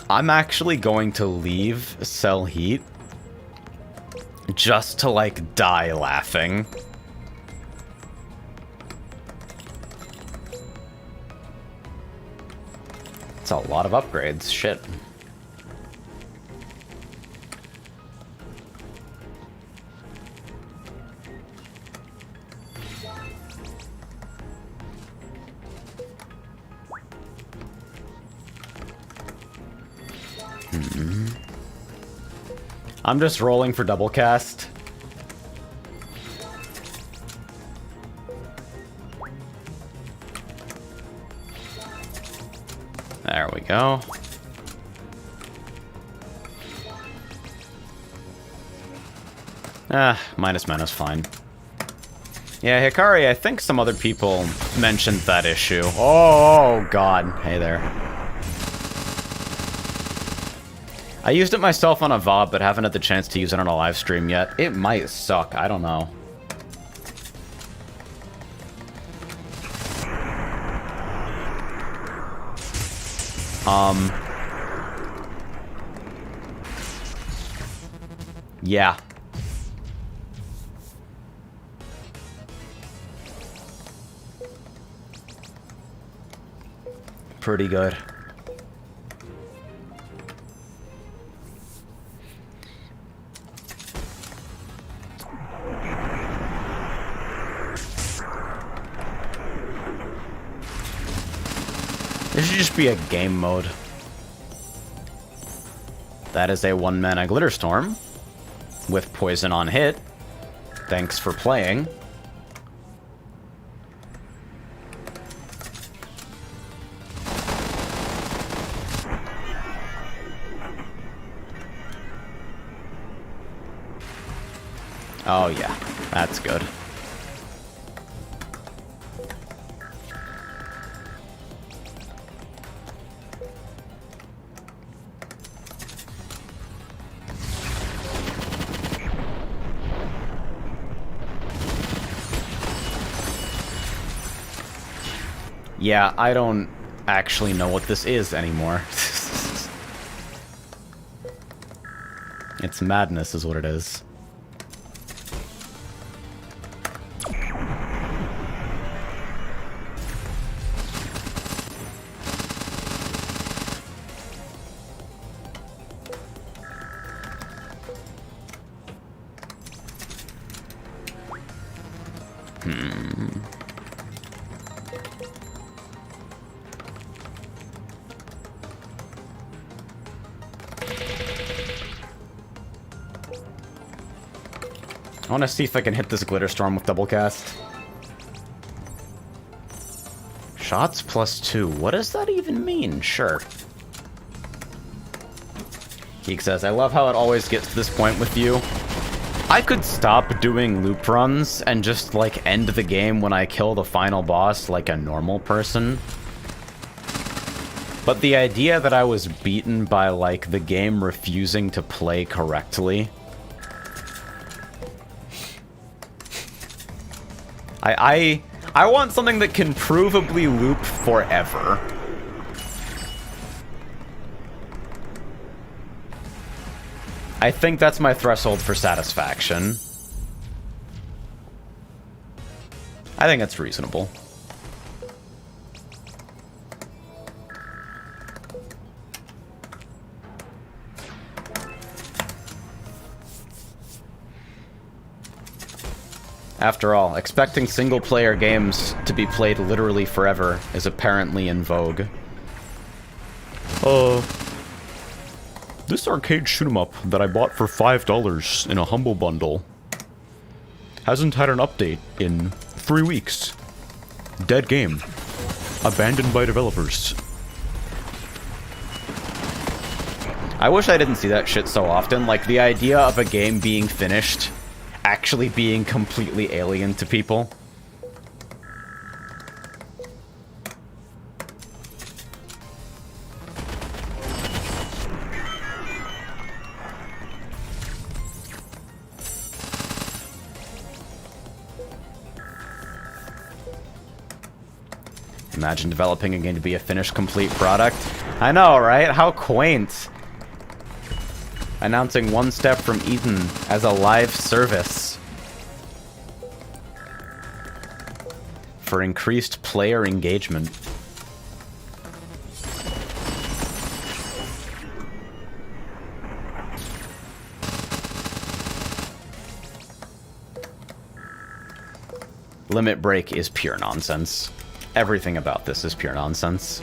I'm actually going to leave Cell Heat just to, like, die laughing. It's a lot of upgrades, shit. I'm just rolling for double cast. There we go. Minus mana's fine. Yeah, Hikari, I think some other people mentioned that issue. Oh, God. Hey there. I used it myself on a VOD, but haven't had the chance to use it on a live stream yet. It might suck. I don't know. Yeah. Pretty good. This should just be a game mode. That is a 1-mana Glitterstorm with poison on hit. Thanks for playing. Oh yeah, that's good. Yeah, I don't actually know what this is anymore. It's madness is what it is. I want to see if I can hit this Glitterstorm with double cast. Shots +2. What does that even mean? Sure. Geek says, I love how it always gets to this point with you. I could stop doing loop runs and just, like, end the game when I kill the final boss like a normal person. But the idea that I was beaten by, like, the game refusing to play correctly... I want something that can provably loop forever. I think that's my threshold for satisfaction. I think that's reasonable. After all, expecting single-player games to be played literally forever is apparently in vogue. This arcade shoot-'em-up that I bought for $5 in a Humble Bundle hasn't had an update in 3 weeks. Dead game. Abandoned by developers. I wish I didn't see that shit so often. Like, the idea of a game being finished actually being completely alien to people. Imagine developing a game to be a finished, complete product. I know, right? How quaint. Announcing One Step from Eden as a live service for increased player engagement. Limit Break is pure nonsense. Everything about this is pure nonsense.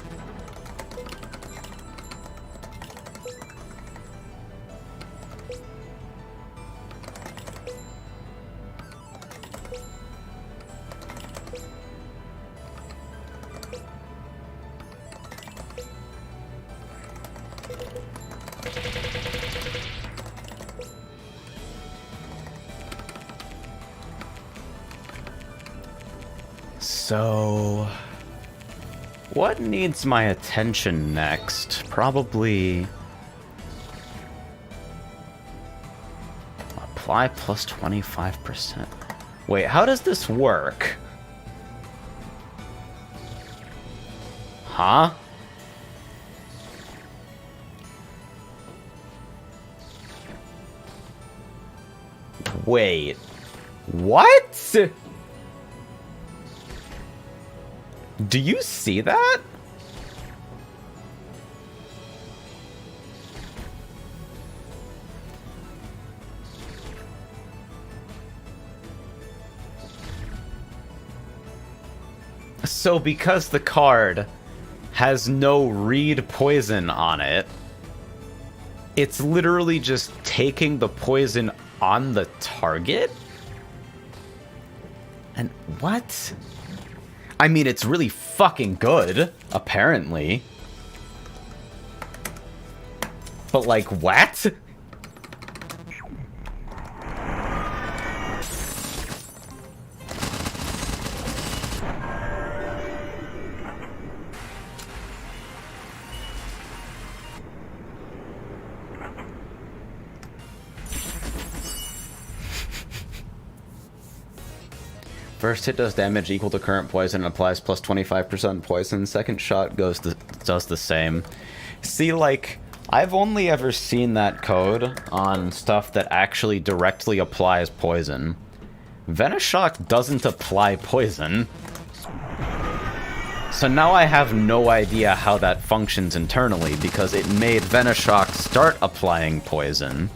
So, what needs my attention next? Probably apply plus 25%. Wait, how does this work? Huh? Wait, what? Do you see that? So because the card has no read poison on it, It's literally just taking the poison on the target? And what? I mean, it's really fucking good, apparently. But like, what? First hit does damage equal to current poison and applies plus 25% poison. Second shot does the same. See, like, I've only ever seen that code on stuff that actually directly applies poison. Venoshock doesn't apply poison. So now I have no idea how that functions internally, because it made Venoshock start applying poison.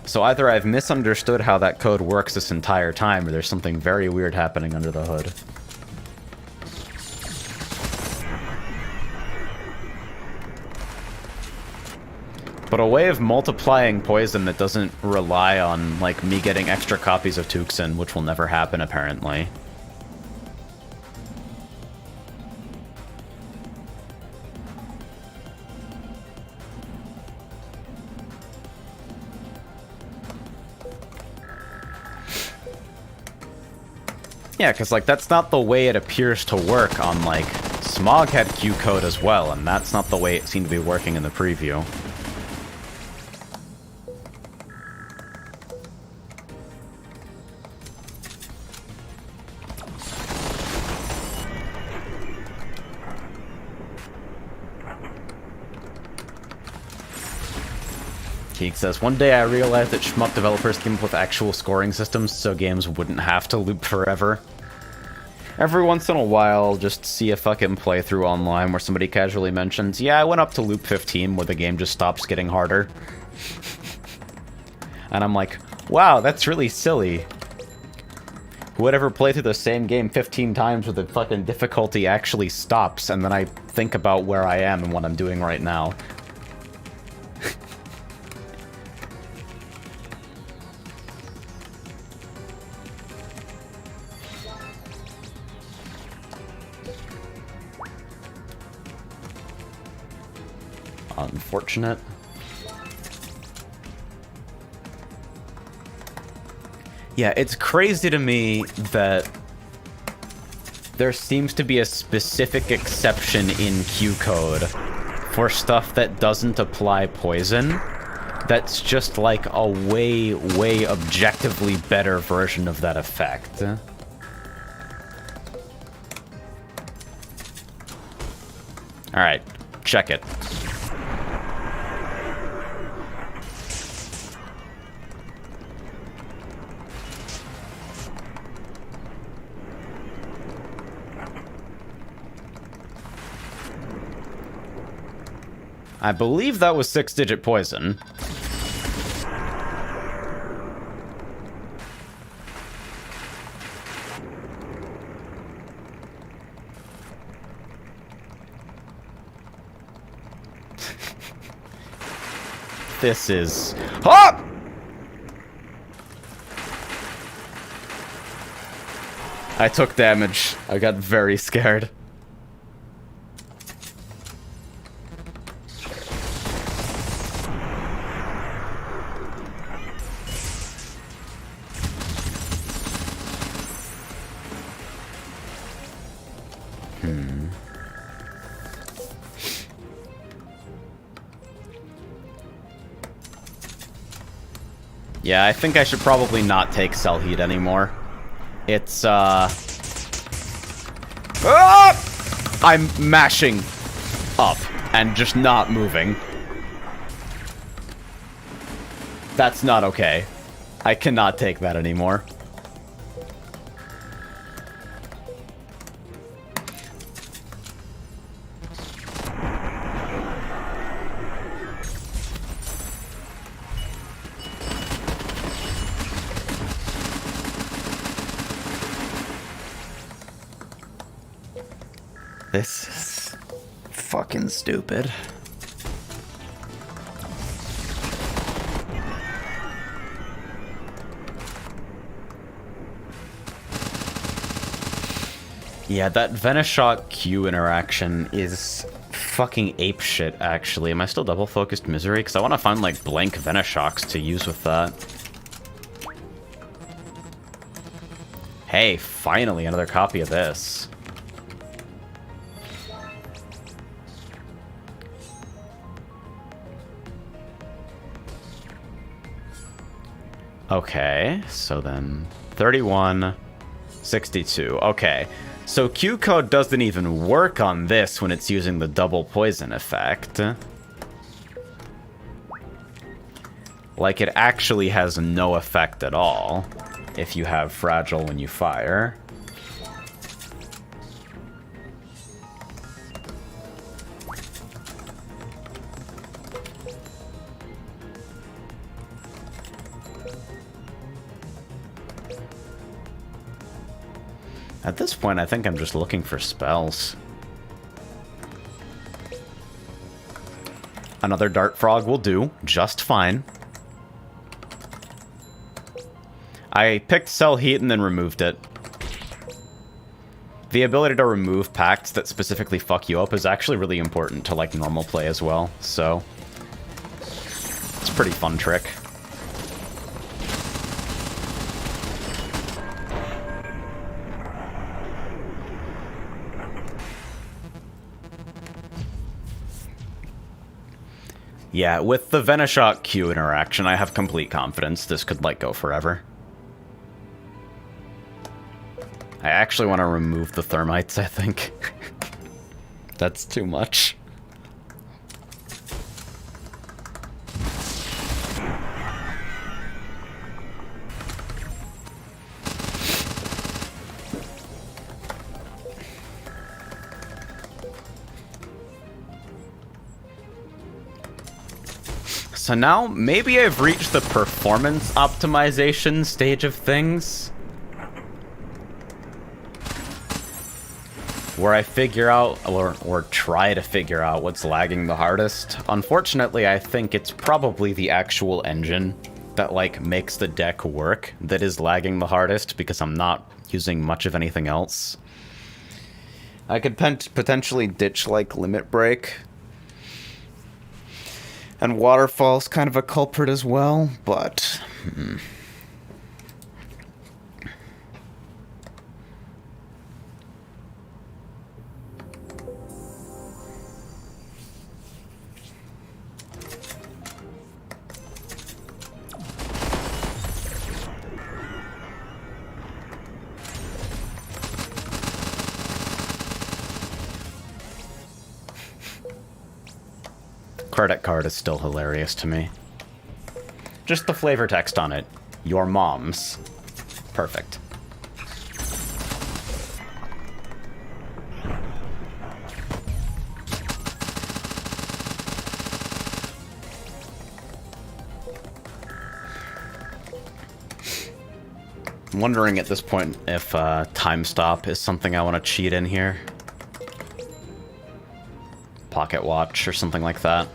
So either I've misunderstood how that code works this entire time, or there's something very weird happening under the hood. But a way of multiplying poison that doesn't rely on, like, me getting extra copies of Tucson, which will never happen, apparently. Yeah, because, like, that's not the way it appears to work on, like, Smog had Q code as well, and that's not the way it seemed to be working in the preview. Keek says, one day I realized that shmup developers came up with actual scoring systems so games wouldn't have to loop forever. Every once in a while, I'll just see a fucking playthrough online where somebody casually mentions, yeah, I went up to loop 15 where the game just stops getting harder. And I'm like, wow, that's really silly. Who would ever play through the same game 15 times where the fucking difficulty actually stops, and then I think about where I am and what I'm doing right now. Unfortunate. Yeah, it's crazy to me that there seems to be a specific exception in Q code for stuff that doesn't apply poison. That's just like a way, way objectively better version of that effect. Alright, check it. I believe that was 6-digit poison. This is... Ah! I took damage. I got very scared. Yeah, I think I should probably not take Cell Heat anymore. It's, Ah! I'm mashing up and just not moving. That's not okay. I cannot take that anymore. This is fucking stupid. Yeah, that Venoshock Q interaction is fucking apeshit, actually. Am I still double-focused Misery? Because I want to find, like, blank Venoshocks to use with that. Hey, finally, another copy of this. Okay, so then 31, 62. Okay, so Q code doesn't even work on this when it's using the double poison effect. Like, it actually has no effect at all if you have Fragile when you fire. At this point, I think I'm just looking for spells. Another Dart Frog will do just fine. I picked Cell Heat and then removed it. The ability to remove pacts that specifically fuck you up is actually really important to, like, normal play as well, so it's a pretty fun trick. Yeah, with the Venoshock Q interaction, I have complete confidence this could, like, go forever. I actually want to remove the Thermites, I think. That's too much. So now, maybe I've reached the performance optimization stage of things, where I figure out, or try to figure out what's lagging the hardest. Unfortunately, I think it's probably the actual engine that, like, makes the deck work that is lagging the hardest, because I'm not using much of anything else. I could potentially ditch, like, Limit Break. And Waterfall's kind of a culprit as well, but... Credit card is still hilarious to me. Just the flavor text on it. Your mom's. Perfect. I'm wondering at this point if time stop is something I want to cheat in here. Pocket watch or something like that.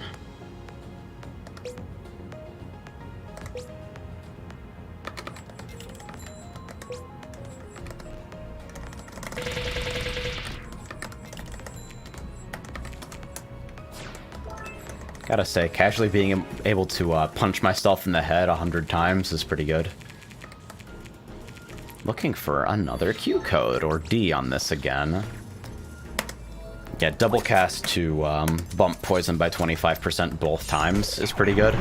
Gotta say, casually being able to punch myself in the head 100 times is pretty good. Looking for another Q code, or D on this again. Yeah, double cast to bump poison by 25% both times is pretty good.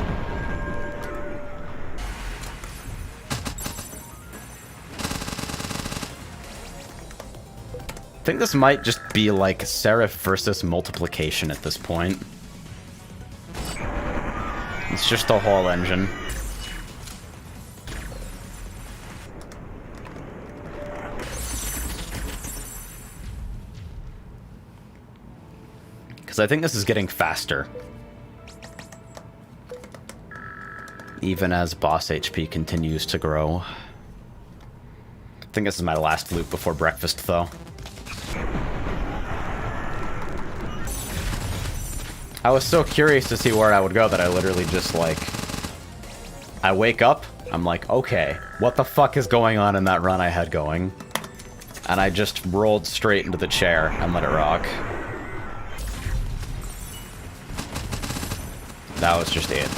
I think this might just be like Seraph versus multiplication at this point. It's just a whole engine. Because I think this is getting faster. Even as boss HP continues to grow. I think this is my last loop before breakfast, though. I was so curious to see where I would go that I literally just, like... I wake up, I'm like, okay, what the fuck is going on in that run I had going? And I just rolled straight into the chair and let it rock. That was just it.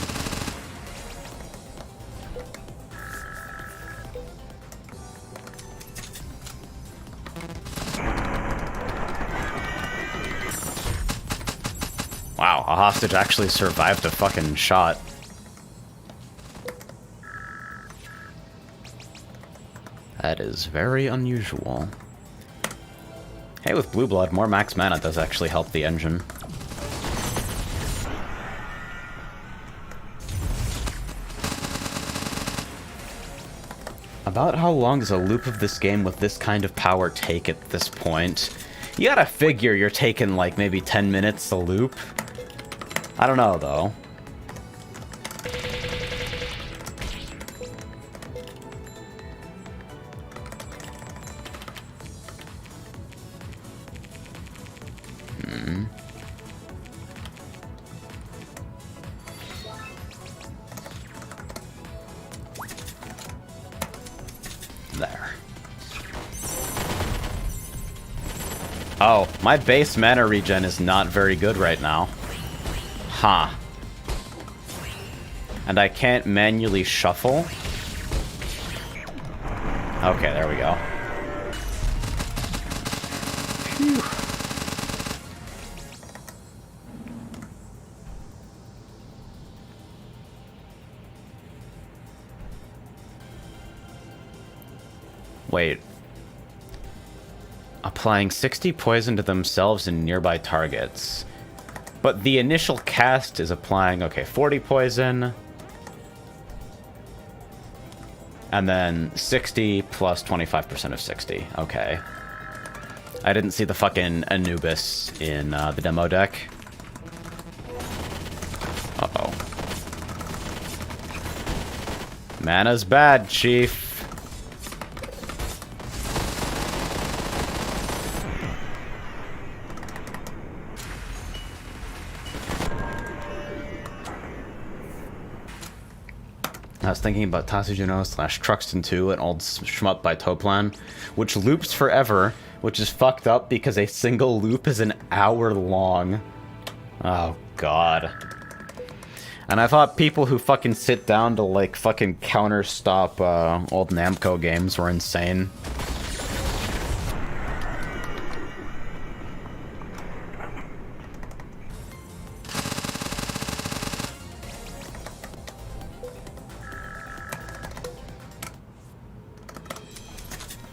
Wow, a hostage actually survived a fucking shot. That is very unusual. Hey, with Blue Blood, more max mana does actually help the engine. About how long does a loop of this game with this kind of power take at this point? You gotta figure you're taking like maybe 10 minutes to loop. I don't know though. There. Oh, my base mana regen is not very good right now. Huh. And I can't manually shuffle? Okay, there we go. Phew. Wait. Applying 60 poison to themselves and nearby targets. But the initial cast is applying, okay, 40 poison. And then 60 plus 25% of 60. Okay. I didn't see the fucking Anubis in the demo deck. Uh-oh. Mana's bad, Chief. I was thinking about Tatsujuno / Truxton 2, an old shmup by Toplan, which loops forever, which is fucked up because a single loop is an hour long. Oh, God. And I thought people who fucking sit down to, like, fucking counter-stop old Namco games were insane.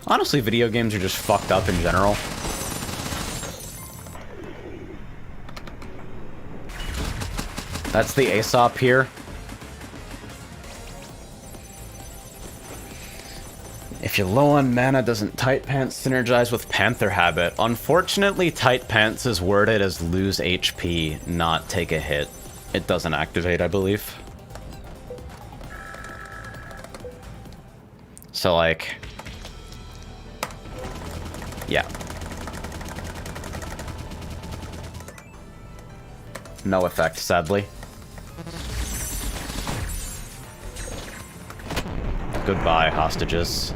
Honestly, video games are just fucked up in general. That's the Aesop here. If you're low on mana, doesn't Tight Pants synergize with Panther Habit? Unfortunately, Tight Pants is worded as lose HP, not take a hit. It doesn't activate, I believe. So, like... yeah. No effect, sadly. Goodbye, hostages.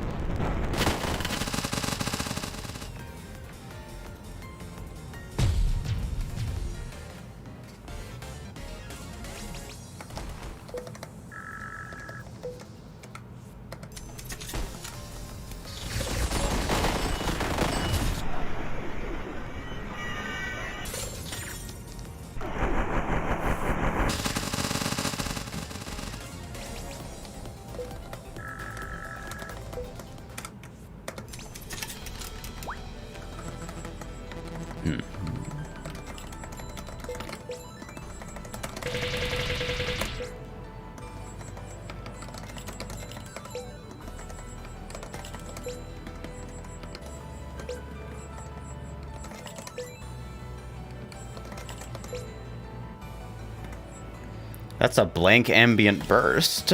That's a blank ambient burst.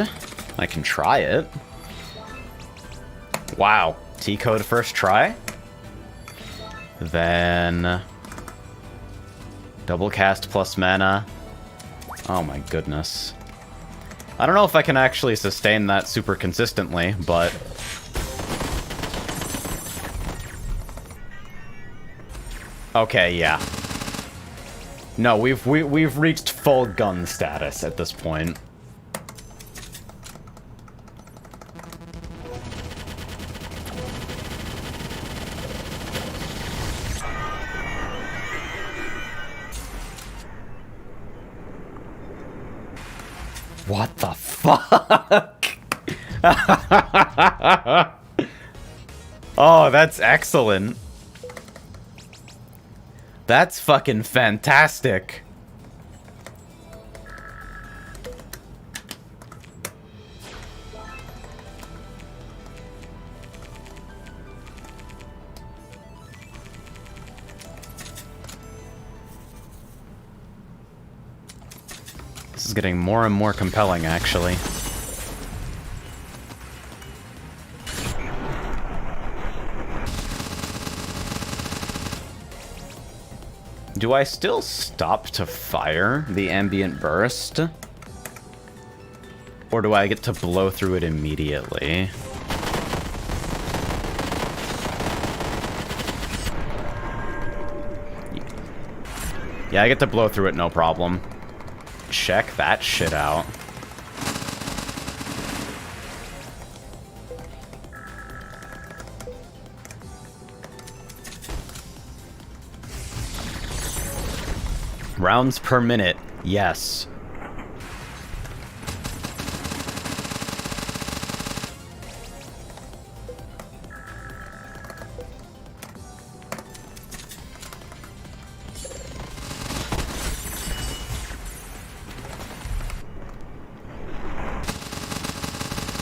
I can try it. Wow. T-code first try. Then... double cast plus mana. Oh my goodness. I don't know if I can actually sustain that super consistently, but... Okay, yeah. No, we've reached full gun status at this point. What the fuck? Oh, that's excellent. That's fucking fantastic. This is getting more and more compelling, actually. Do I still stop to fire the ambient burst? Or do I get to blow through it immediately? Yeah, I get to blow through it, no problem. Check that shit out. Rounds per minute, yes.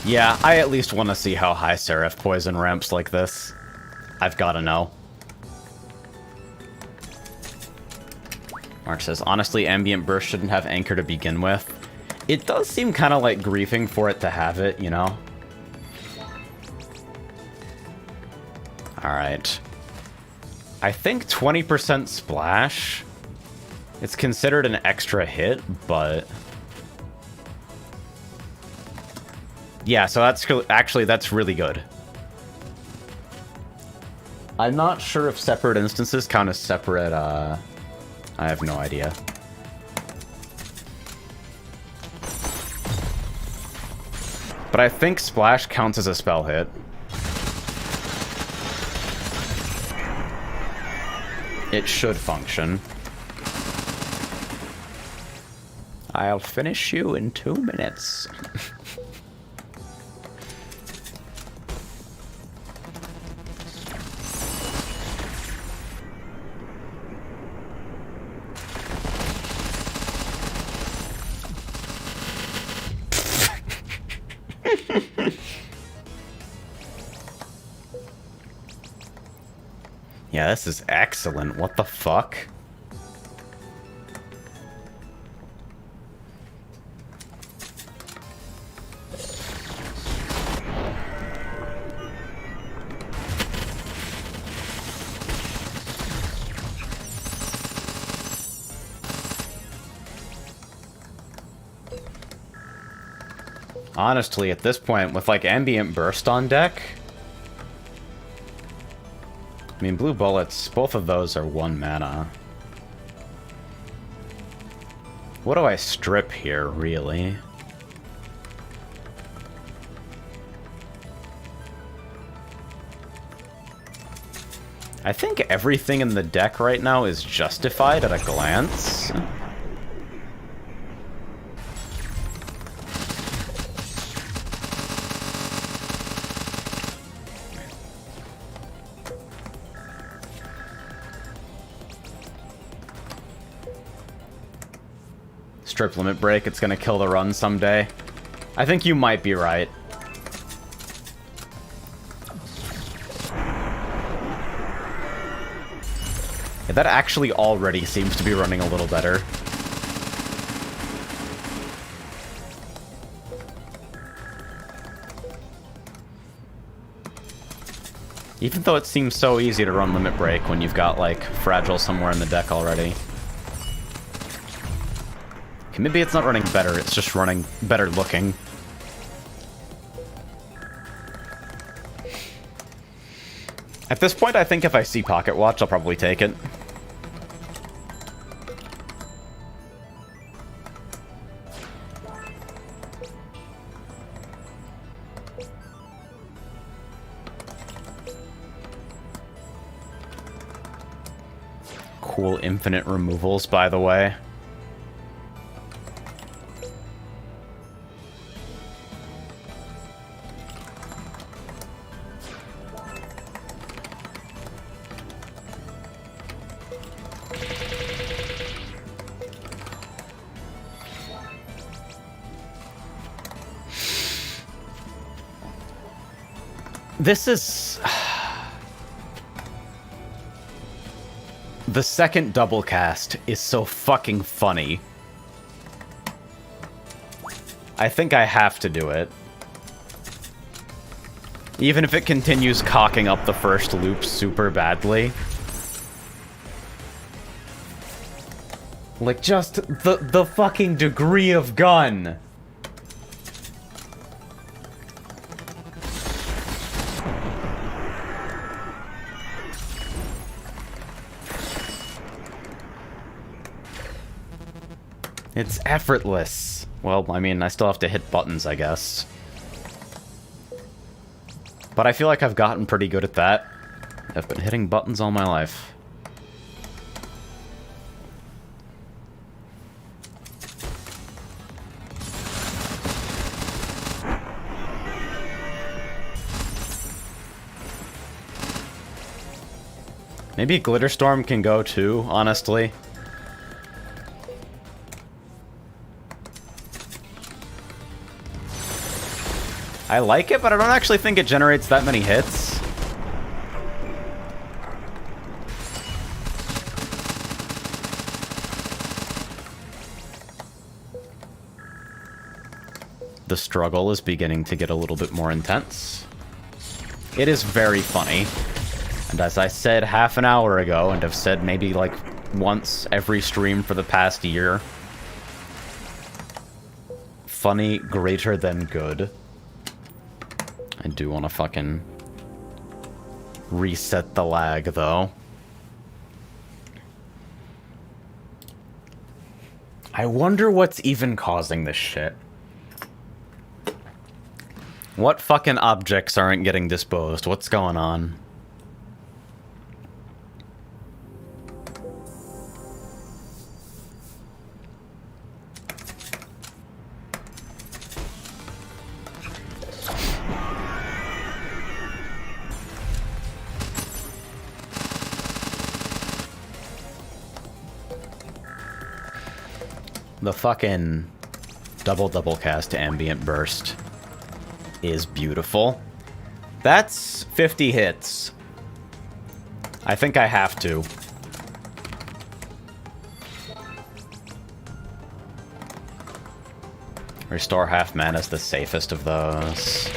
Yeah, I at least want to see how high Seraph poison ramps like this. I've got to know. Mark says, honestly, Ambient Burst shouldn't have Anchor to begin with. It does seem kind of like griefing for it to have it, you know? Alright. I think 20% splash. It's considered an extra hit, but... yeah, so that's actually, that's really good. I'm not sure if separate instances count as separate, I have no idea. But I think Splash counts as a spell hit. It should function. I'll finish you in 2 minutes. Yeah, this is excellent. What the fuck? Honestly, at this point, with like Ambient Burst on deck... I mean, blue bullets, both of those are 1 mana. What do I strip here, really? I think everything in the deck right now is justified at a glance. Strip Limit Break, it's gonna kill the run someday. I think you might be right. Yeah, that actually already seems to be running a little better. Even though it seems so easy to run Limit Break when you've got, like, Fragile somewhere in the deck already. Okay, maybe it's not running better, it's just running better looking. At this point, I think if I see Pocket Watch, I'll probably take it. cool infinite removals, by the way. This is... The second double cast is so fucking funny. I think I have to do it. Even if it continues cocking up the first loop super badly. Like, just the fucking degree of gun. It's effortless. Well, I mean, I still have to hit buttons, I guess. But I feel like I've gotten pretty good at that. I've been hitting buttons all my life. Maybe Glitterstorm can go too, honestly. I like it, but I don't actually think it generates that many hits. The struggle is beginning to get a little bit more intense. It is very funny. And as I said half an hour ago, and have said maybe like once every stream for the past year, funny greater than good. I do want to fucking reset the lag, though. I wonder what's even causing this shit. What fucking objects aren't getting disposed? What's going on? The fucking double cast ambient burst is beautiful. That's 50 hits. I think I have to. Restore half mana is the safest of those.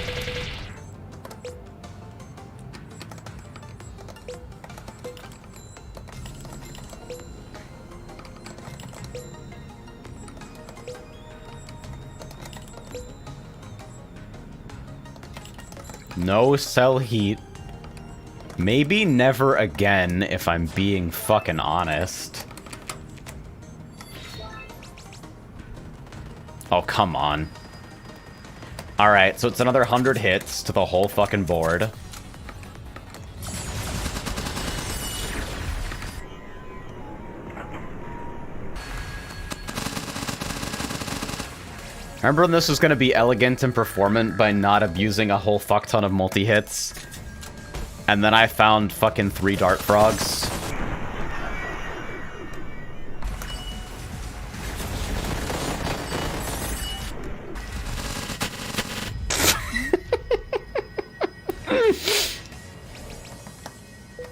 No cell heat. Maybe never again, if I'm being fucking honest. Oh, come on. Alright, so it's another 100 hits to the whole fucking board. Remember when this was going to be elegant and performant by not abusing a whole fuck ton of multi-hits? And then I found fucking 3 Dart Frogs.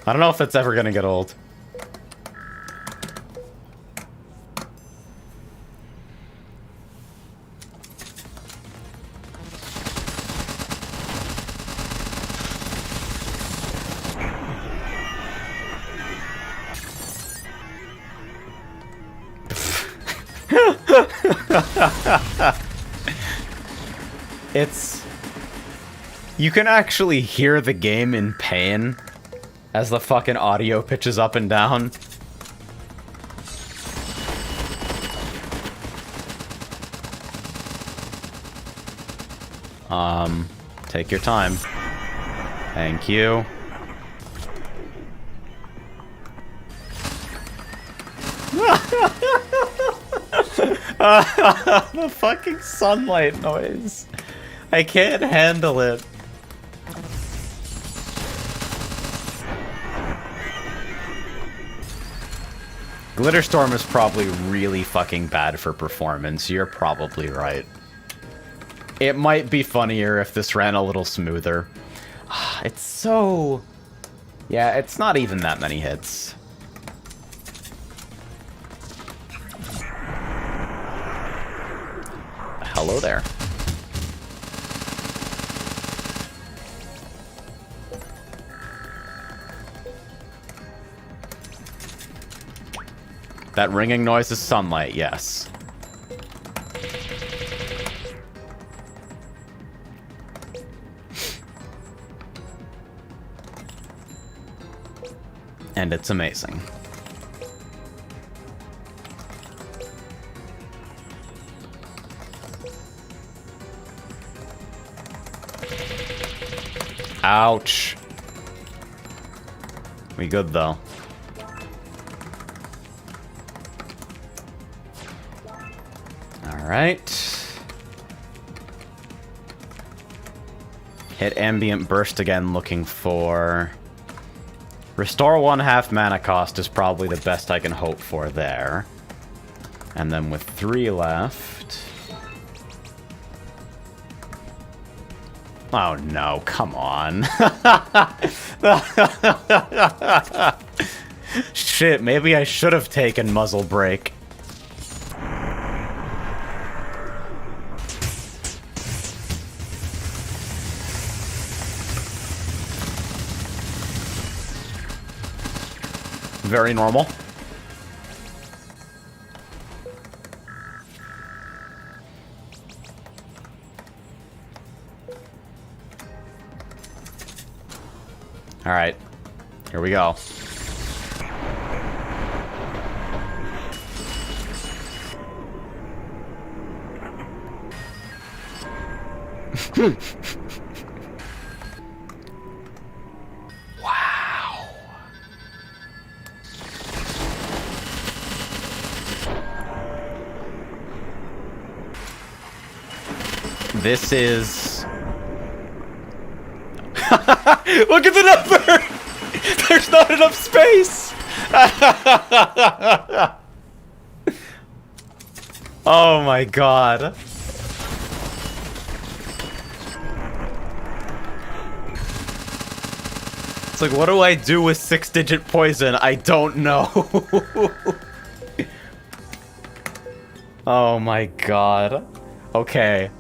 I don't know if that's ever going to get old. It's... You can actually hear the game in pain as the fucking audio pitches up and down. Take your time. Thank you. The fucking sunlight noise. I can't handle it. Glitterstorm is probably really fucking bad for performance. You're probably right. It might be funnier if this ran a little smoother. It's so... Yeah, it's not even that many hits. Hello there. That ringing noise is sunlight, yes. And it's amazing. Ouch. We good though. Alright. Hit ambient burst again, looking for... Restore 1/2 mana cost is probably the best I can hope for there. And then with 3 left... Oh no, come on. Shit, maybe I should have taken Muzzle Break. Very normal. All right, here we go. Wow. This is... Look at the number! There's not enough space! Oh my god. It's like, what do I do with 6-digit poison? I don't know. Oh my god. Okay.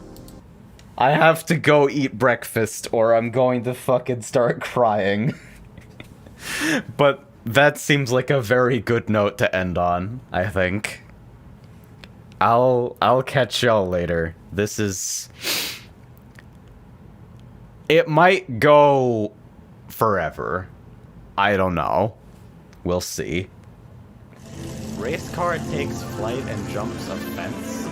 I have to go eat breakfast or I'm going to fucking start crying. But that seems like a very good note to end on, I think. I'll catch y'all later. This is... It might go forever. I don't know. We'll see. Race car takes flight and jumps a fence.